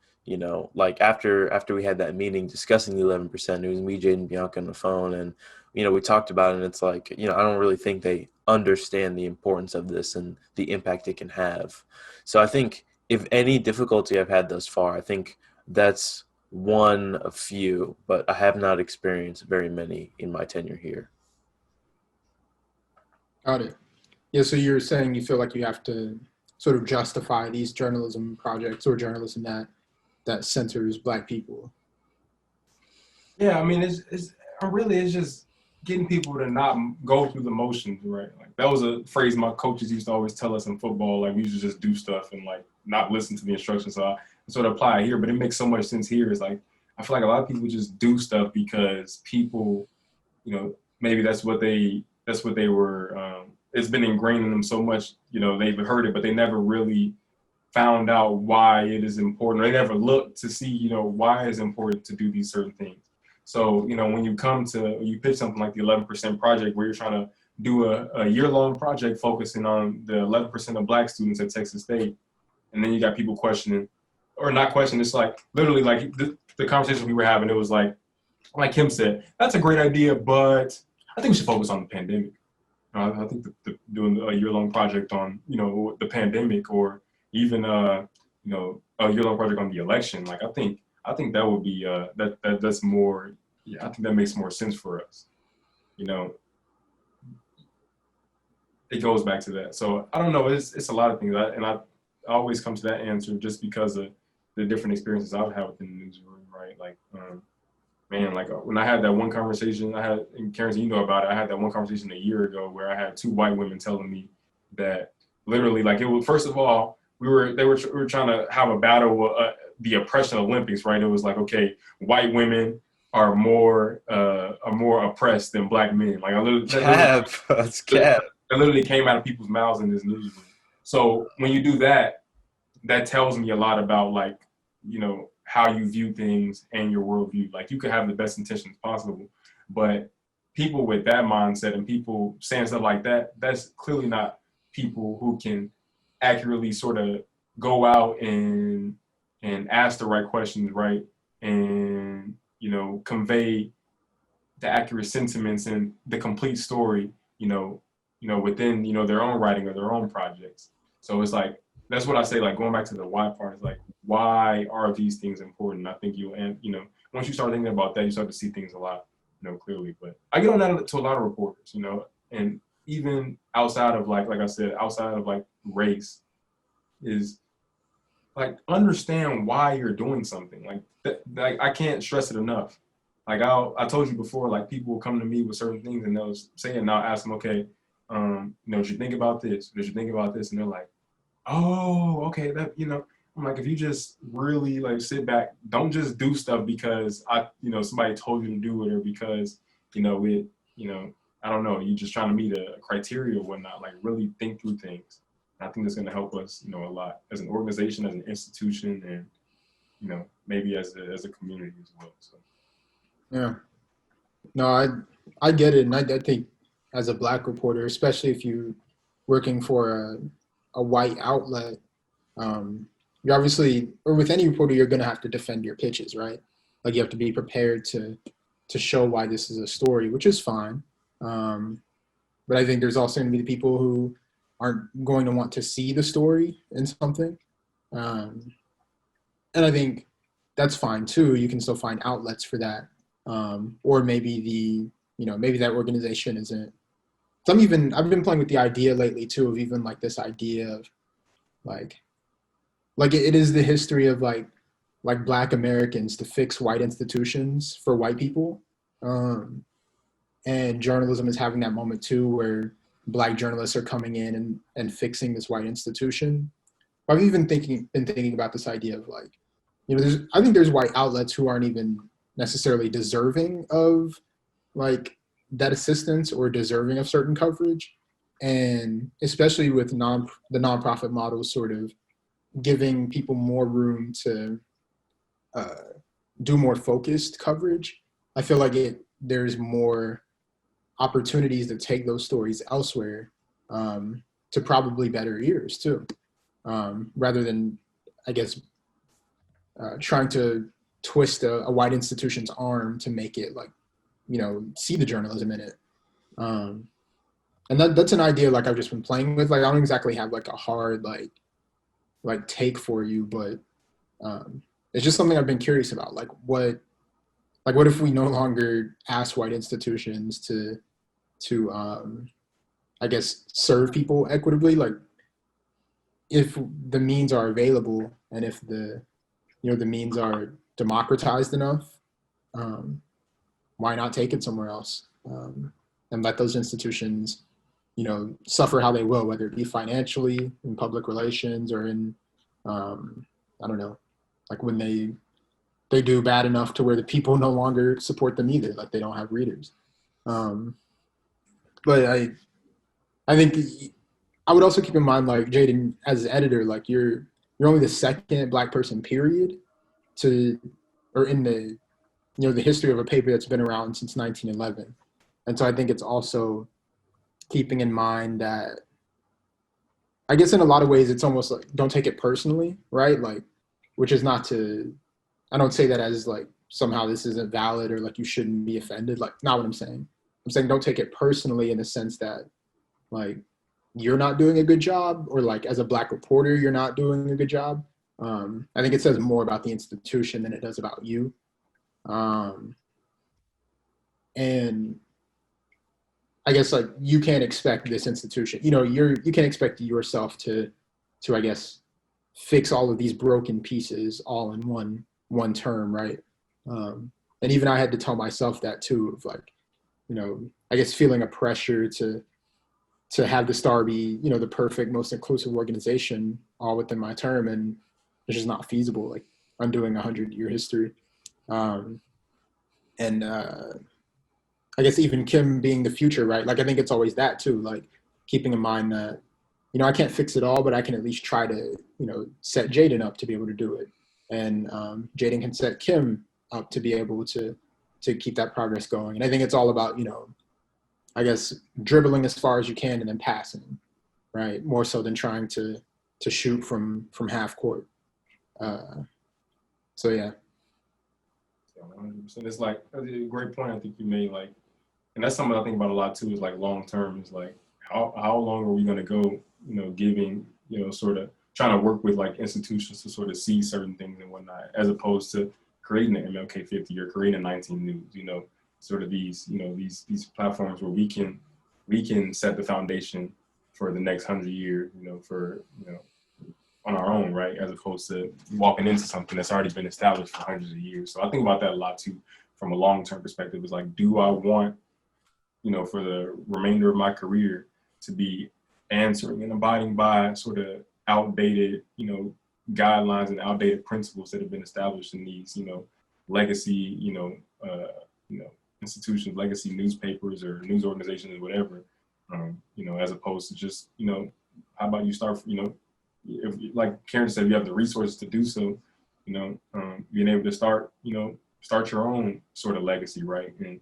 like after we had that meeting discussing the 11%, it was me, Jaden, and Bianca on the phone. And, we talked about it, and it's like, I don't really think they understand the importance of this and the impact it can have. So I think if any difficulty I've had thus far, I think that's one of few, but I have not experienced very many in my tenure here. Got it. Yeah, so you're saying you feel like you have to sort of justify these journalism projects or journalism that centers Black people. Yeah, I mean, it's just getting people to not go through the motions, right? Like that was a phrase my coaches used to always tell us in football. Like we used to just do stuff and like not listen to the instructions. So I sort of apply it here, but it makes so much sense here. It's like I feel like a lot of people just do stuff because people, maybe that's what they were. It's been ingrained in them so much, they've heard it, but they never really found out why it is important. They never looked to see, why it's important to do these certain things. So, when you pitch something like the 11% project where you're trying to do a year-long project focusing on the 11% of Black students at Texas State, and then you got people questioning, or not questioning, it's like literally like the conversation we were having, it was like Kim said, that's a great idea, but I think we should focus on the pandemic. I think doing a year-long project on, the pandemic, or even, a year-long project on the election, like I think that would be that's more. Yeah, I think that makes more sense for us. It goes back to that. So I don't know. It's a lot of things, I always come to that answer just because of the different experiences I've had within the newsroom, right? Like, man, like when I had that one conversation, and Karen, you know about it. I had that one conversation a year ago where I had two white women telling me that literally, like, it was, first of all, we were trying to have a battle, the oppression Olympics, right? It was like, okay, white women are more oppressed than Black men. Like, That's cap. That literally came out of people's mouths in this newsroom. So when you do that, that tells me a lot about, like, how you view things and your worldview. Like, you could have the best intentions possible, but people with that mindset and people saying stuff like that, that's clearly not people who can accurately sort of go out and ask the right questions, right? And, convey the accurate sentiments and the complete story, within, their own writing or their own projects. So it's like, that's what I say, like, going back to the why part, is like, why are these things important? I think once you start thinking about that, you start to see things a lot, clearly. But I get on that to a lot of reporters, and even outside of like I said, outside of like race, is like, understand why you're doing something. Like I can't stress it enough. Like I told you before, like people will come to me with certain things and they'll say it, and I'll ask them, okay, did you think about this? Did you think about this? And they're like, oh, okay, that, I'm like, if you just really like sit back, don't just do stuff because somebody told you to do it, or because, I don't know, you're just trying to meet a criteria or whatnot. Like, really think through things. And I think that's going to help us, a lot as an organization, as an institution, and, maybe as a community as well. So. Yeah. No, I get it. And I think as a Black reporter, especially if you working for a white outlet, you're obviously, or with any reporter, you're going to have to defend your pitches, right? Like you have to be prepared to show why this is a story, which is fine. But I think there's also going to be the people who aren't going to want to see the story in something. And I think that's fine too. You can still find outlets for that. Or maybe maybe that organization isn't. So I've been playing with the idea lately too of even like this idea of like it is the history of like Black Americans to fix white institutions for white people. And journalism is having that moment too where Black journalists are coming in and fixing this white institution. I've even been thinking about this idea of like, I think there's white outlets who aren't even necessarily deserving of like that assistance or deserving of certain coverage. And especially with the nonprofit model sort of giving people more room to do more focused coverage, I feel like there's more opportunities to take those stories elsewhere to probably better ears too, rather than, I guess, trying to twist a white institution's arm to make it like, see the journalism in it. And that's an idea like I've just been playing with. Like I don't exactly have like a hard like take for you, but it's just something I've been curious about. Like what if we no longer ask white institutions to I guess serve people equitably? Like if the means are available and if the means are democratized enough, why not take it somewhere else and let those institutions suffer how they will, whether it be financially, in public relations, or in I don't know, like when they do bad enough to where the people no longer support them either, like they don't have readers. But I think I would also keep in mind, like Jaden, as an editor, like you're only the second Black person, period, or in the the history of a paper that's been around since 1911. And so I think it's also keeping in mind that, I guess in a lot of ways, it's almost like, don't take it personally, right? Like, which is not to, I don't say that as like, somehow this isn't valid or like you shouldn't be offended. Like, not what I'm saying. I'm saying don't take it personally in the sense that like, you're not doing a good job, or like as a Black reporter, you're not doing a good job. I think it says more about the institution than it does about you. And I guess like you can't expect this institution, you can't expect yourself to I guess fix all of these broken pieces all in one term, right? And even I had to tell myself that too, of like, I guess feeling a pressure to have the Star be, the perfect, most inclusive organization all within my term, and it's just not feasible. Like undoing a 100-year history. And I guess even Kim being the future, right? Like I think it's always that too, like keeping in mind that, I can't fix it all, but I can at least try to, set Jaden up to be able to do it. And Jaden can set Kim up to be able to keep that progress going. And I think it's all about, I guess dribbling as far as you can and then passing, right? More so than trying to shoot from half court. So yeah. 100%. It's like a great point I think you made, like, and that's something I think about a lot too, is like long term, is like how long are we going to go, giving, sort of trying to work with like institutions to sort of see certain things and whatnot, as opposed to creating an MLK 50 or creating 19 News, sort of these, these platforms where we can set the foundation for the next 100 years, for, on our own, right? As opposed to walking into something that's already been established for hundreds of years. So I think about that a lot too, from a long-term perspective. Is like, do I want, for the remainder of my career to be answering and abiding by sort of outdated, guidelines and outdated principles that have been established in these, legacy, institutions, legacy newspapers or news organizations or whatever, as opposed to just, how about you start, if, like Karen said, you have the resources to do so, being able to start your own sort of legacy, right? And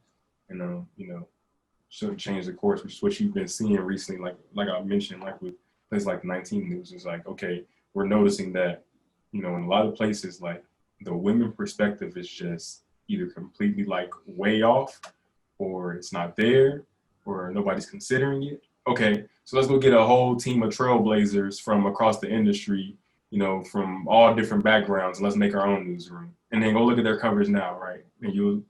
sort of change the course, which is what you've been seeing recently. Like I mentioned, like with places like 19 News, is like, okay, we're noticing that, you know, in a lot of places, like the women perspective is just either completely like way off, or it's not there, or nobody's considering it. Okay, so let's go get a whole team of trailblazers from across the industry, you know, from all different backgrounds, and let's make our own newsroom. And then go look at their covers now, right? And you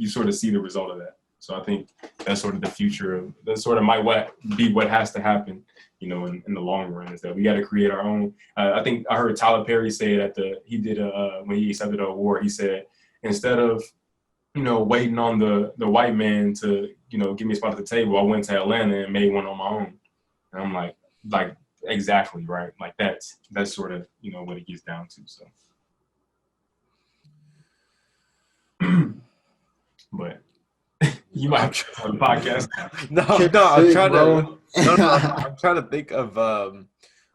sort of see the result of that. So I think that's sort of the future of that. Sort of might be what has to happen, you know, in the long run, is that we got to create our own. I think I heard Tyler Perry say it when he accepted an award. He said, instead of, you know, waiting on the white man to, you know, give me a spot at the table, I went to Atlanta and made one on my own. And I'm like exactly right. Like that's sort of, you know, what it gets down to. So, but you might have on the podcast. No, I'm trying to think of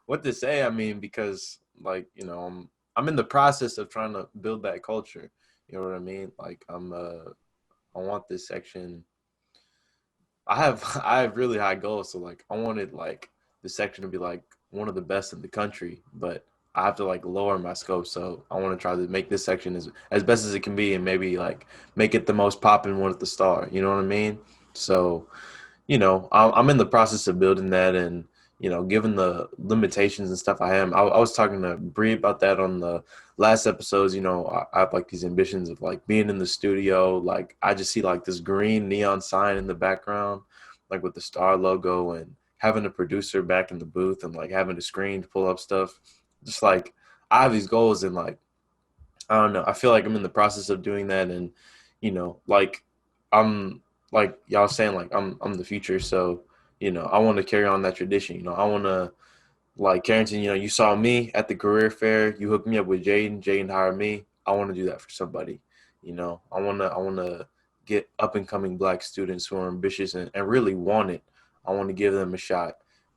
what to say. I mean, because like, you know, I'm in the process of trying to build that culture. You know what I mean? Like I want this section. I have really high goals. So like I wanted like the section to be like one of the best in the country, but I have to like lower my scope. So I want to try to make this section as best as it can be, and maybe like make it the most popping one at the Star. You know what I mean? So, you know, I'm in the process of building that, and you know, given the limitations and stuff I was talking to Bree about that on the last episodes. You know, I have like these ambitions of like being in the studio. Like I just see like this green neon sign in the background, like with the Star logo, and having a producer back in the booth and like having a screen to pull up stuff. Just like I have these goals, and like I don't know, I feel like I'm in the process of doing that, and you know, like I'm like y'all saying, like I'm the future, so you know, I want to carry on that tradition. You know, I want to like Carrington. You know, you saw me at the career fair. You hooked me up with Jaden. Jaden hired me. I want to do that for somebody. You know, I wanna get up and coming Black students who are ambitious and really want it. I want to give them a shot,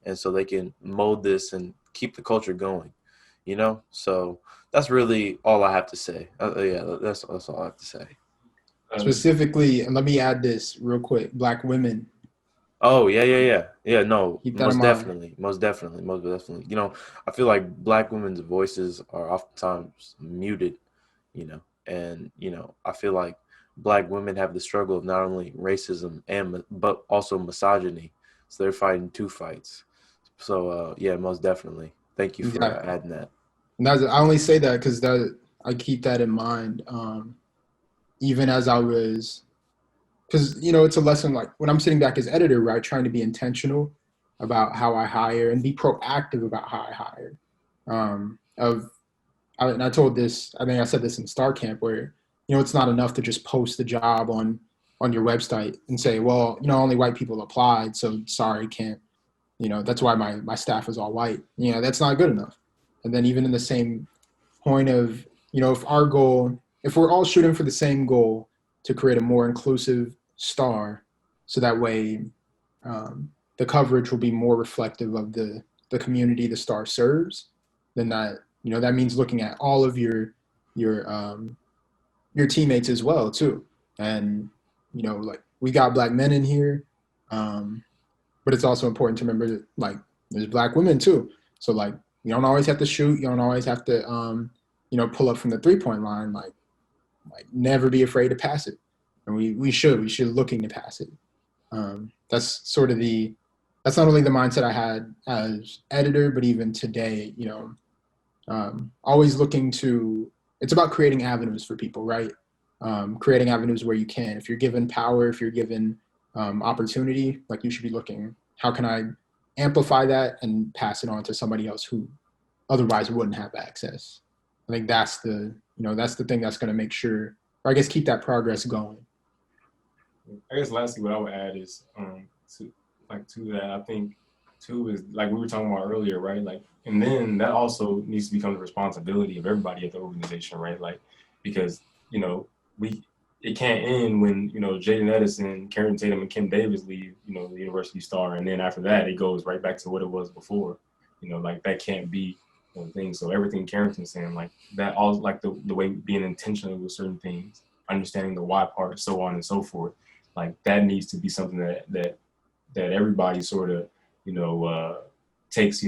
and so they can mold this and keep the culture going. You know, so that's really all I have to say. Yeah, that's all I have to say. Specifically, and let me add this real quick: Black women. Oh yeah. No, Keep that in mind. most definitely. You know, I feel like Black women's voices are oftentimes muted. You know, and you know, I feel like Black women have the struggle of not only racism but also misogyny. So they're fighting two fights. So yeah, most definitely. Thank you for Exactly. adding that. And I only say that because I keep that in mind. Even as I was, because you know, it's a lesson. Like when I'm sitting back as editor, right, trying to be intentional about how I hire and be proactive about how I hire. And I told this, I think I said this in Star Camp, where you know it's not enough to just post the job on your website and say, well, you know, only white people applied, so sorry, can't. You know, that's why my staff is all white. You know, that's not good enough. And then even in the same point of, you know, if we're all shooting for the same goal to create a more inclusive Star, so that way the coverage will be more reflective of the community the Star serves, then that means looking at all of your your teammates as well too. And you know, like we got Black men in here, but it's also important to remember that like there's Black women too. So like you don't always have to shoot, you don't always have to you know, pull up from the 3-point line. Like never be afraid to pass it, and we should looking to pass it. That's sort of that's not only the mindset I had as editor, but even today, you know, always looking to. It's about creating avenues for people, right? Creating avenues where you can. If you're given power, if you're given opportunity, like you should be looking. How can I amplify that and pass it on to somebody else who otherwise wouldn't have access? I think that's the thing that's going to make sure, or I guess keep that progress going. I guess lastly, what I would add is to that, I think too is like we were talking about earlier, right? Like, and then that also needs to become the responsibility of everybody at the organization, right? Like, because you know it can't end when you know Jaden Edison, Carrington Tatum, and Kim Davis leave, you know, the University Star, and then after that it goes right back to what it was before. You know, like that can't be the thing. So everything Carrington's saying, like that, all like the way being intentional with certain things, understanding the why part, so on and so forth. like that needs to be something that everybody sort of, takes,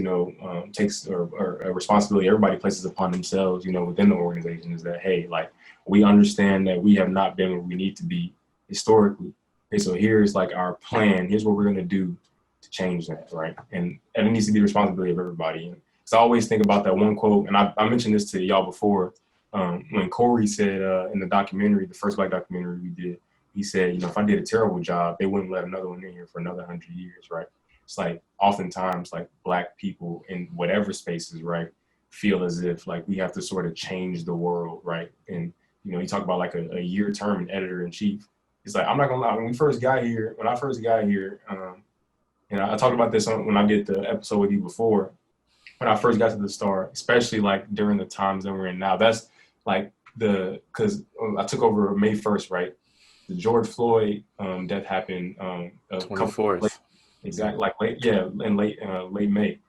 or a responsibility everybody places upon themselves, within the organization, is that, hey, like, we understand that we have not been where we need to be historically. Okay, so here's like our plan. Here's what we're going to do to change that, right? And it needs to be the responsibility of everybody. And so I always think about that one quote, and I mentioned this to y'all before, when Corey said in the documentary, the first Black documentary we did, he said, if I did a terrible job, they wouldn't let another one in here for another 100 years, right? It's like oftentimes like Black people in whatever spaces, right, feel as if like we have to sort of change the world, right? And you talk about like a year term in editor in chief. It's like, I'm not gonna lie, when I first got here, and I talked about this when I did the episode with you before, when I first got to the Star, especially like during the times that we're in now, that's like because I took over May 1st, right? The George Floyd death happened 24th. Exactly, like late May.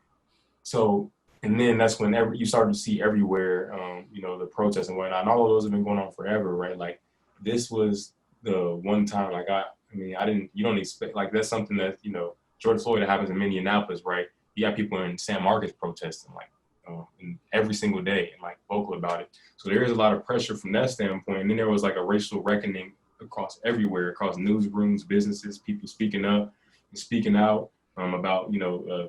So, and then that's when you started to see everywhere, the protests and whatnot. And all of those have been going on forever, right? Like, this was the one time, like, you don't expect, like, that's something that, George Floyd, that happens in Minneapolis, right? You got people in San Marcos protesting, like, and every single day, and like vocal about it. So there is a lot of pressure from that standpoint. And then there was like a racial reckoning across newsrooms, businesses, people speaking up and speaking out about,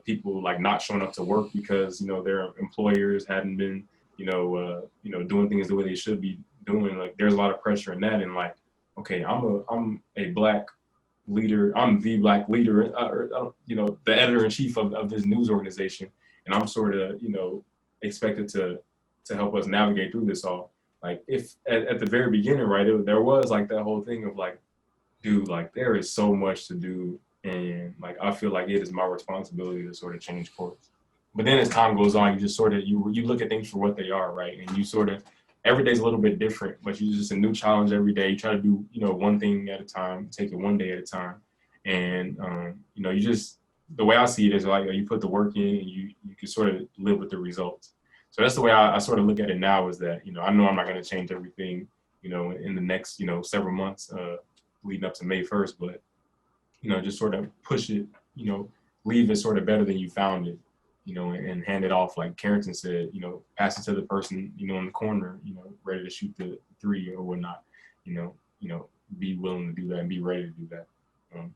people like not showing up to work because, their employers hadn't been, doing things the way they should be doing. Like, there's a lot of pressure in that. And like, okay, I'm a Black leader. I'm the Black leader, the editor in chief of this news organization. And I'm sort of, expected to help us navigate through this all. Like, if at the very beginning, right, there was like that whole thing of like, dude, like, there is so much to do. And like, I feel like it is my responsibility to sort of change course. But then as time goes on, you just sort of, you look at things for what they are, right? And you sort of, every day's a little bit different, but you just a new challenge every day. You try to do, one thing at a time, take it one day at a time. And, you just, the way I see it is like, you put the work in and you can sort of live with the results. So that's the way I sort of look at it now, is that, I know I'm not going to change everything, in the next, several months leading up to May 1st, but, just sort of push it, leave it sort of better than you found it, and hand it off, like Carrington said, pass it to the person, in the corner, ready to shoot the three or whatnot, be willing to do that and be ready to do that.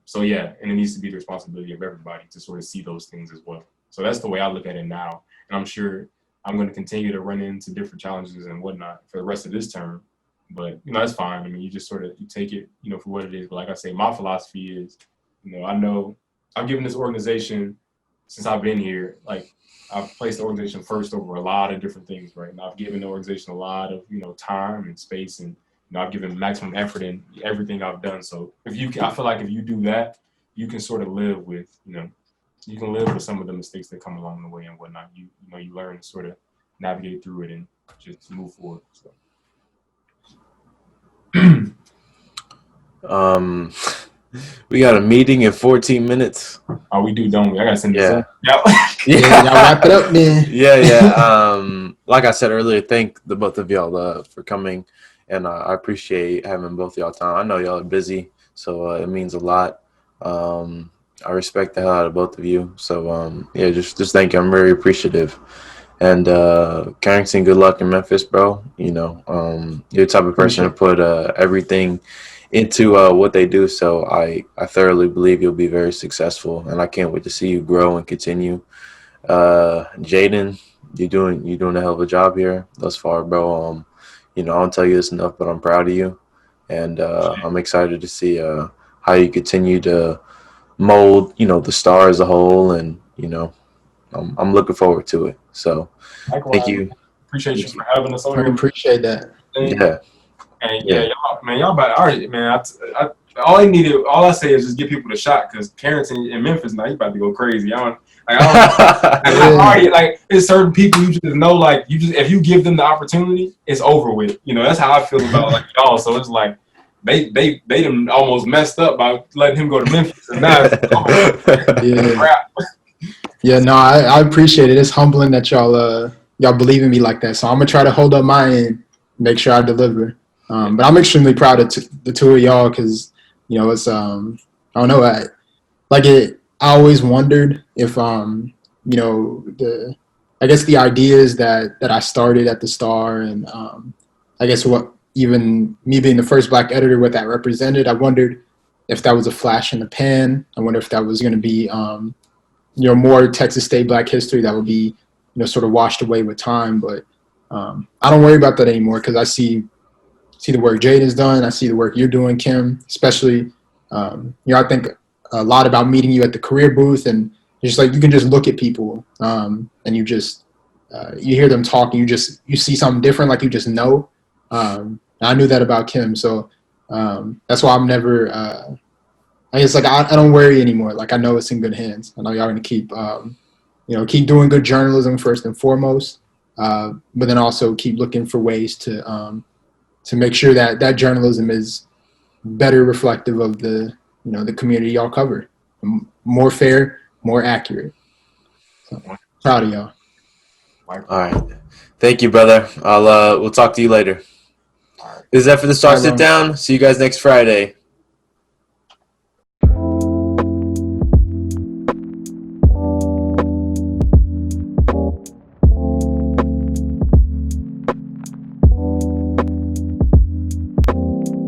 So yeah, and it needs to be the responsibility of everybody to sort of see those things as well. So that's the way I look at it now. And I'm sure I'm going to continue to run into different challenges and whatnot for the rest of this term. But, that's fine. I mean, you just sort of, you take it, for what it is. But like I say, my philosophy is, I know I've given this organization, since I've been here, like, I've placed the organization first over a lot of different things, right? And I've given the organization a lot of, time and space, and I've given maximum effort in everything I've done. So I feel like if you do that, you can sort of live with, you can live with some of the mistakes that come along the way and whatnot. You learn to sort of navigate through it and just move forward. So. We got a meeting in 14 minutes. Oh, we do, don't we? I gotta send this in. Yeah, y'all wrap it up, man. Yeah. Like I said earlier, thank the both of y'all for coming, and I appreciate having both of y'all time. I know y'all are busy, so it means a lot. I respect the hell out of both of you. So just thank you. I'm very appreciative. And Carrington, good luck in Memphis, bro. You're the type of person to put everything into what they do. So I thoroughly believe you'll be very successful, and I can't wait to see you grow and continue. Jaden, you're doing a hell of a job here thus far, bro. I don't tell you this enough, but I'm proud of you, and I'm excited to see how you continue to mold, the Star as a whole, and I'm looking forward to it. So, likewise, thank you. Appreciate you for having us on I here. appreciate that. Yeah. And y'all about all right, man. All I say is just give people the shot, because Carrington in Memphis now, he about to go crazy. I already like, there's certain people you just know, like, if you give them the opportunity, it's over with. That's how I feel about like y'all. So it's like they done almost messed up by letting him go to Memphis, and now it's crap. Yeah, no, I appreciate it. It's humbling that y'all believe in me like that. So I'm gonna try to hold up my end, make sure I deliver. But I'm extremely proud of the two of y'all, because it's I don't know, I always wondered if I guess the ideas that I started at the Star, and I guess what even me being the first Black editor, what that represented. I wondered if that was a flash in the pan. I wonder if that was going to be more Texas State Black history that would be sort of washed away with time. But I don't worry about that anymore because I see the work Jaden's done. I see the work you're doing, Kim, especially. I think a lot about meeting you at the career booth, and just like you can just look at people and you just you hear them talk, and you see something different, like you just know. I knew that about Kim, so that's why I'm never. I guess I don't worry anymore. Like I know it's in good hands. I know y'all gonna keep keep doing good journalism first and foremost, but then also keep looking for ways to make sure that journalism is better reflective of the the community y'all cover, more fair, more accurate. So, proud of y'all. All right, thank you, brother. We'll talk to you later. Is that for the Star Sit Down? See you guys next Friday.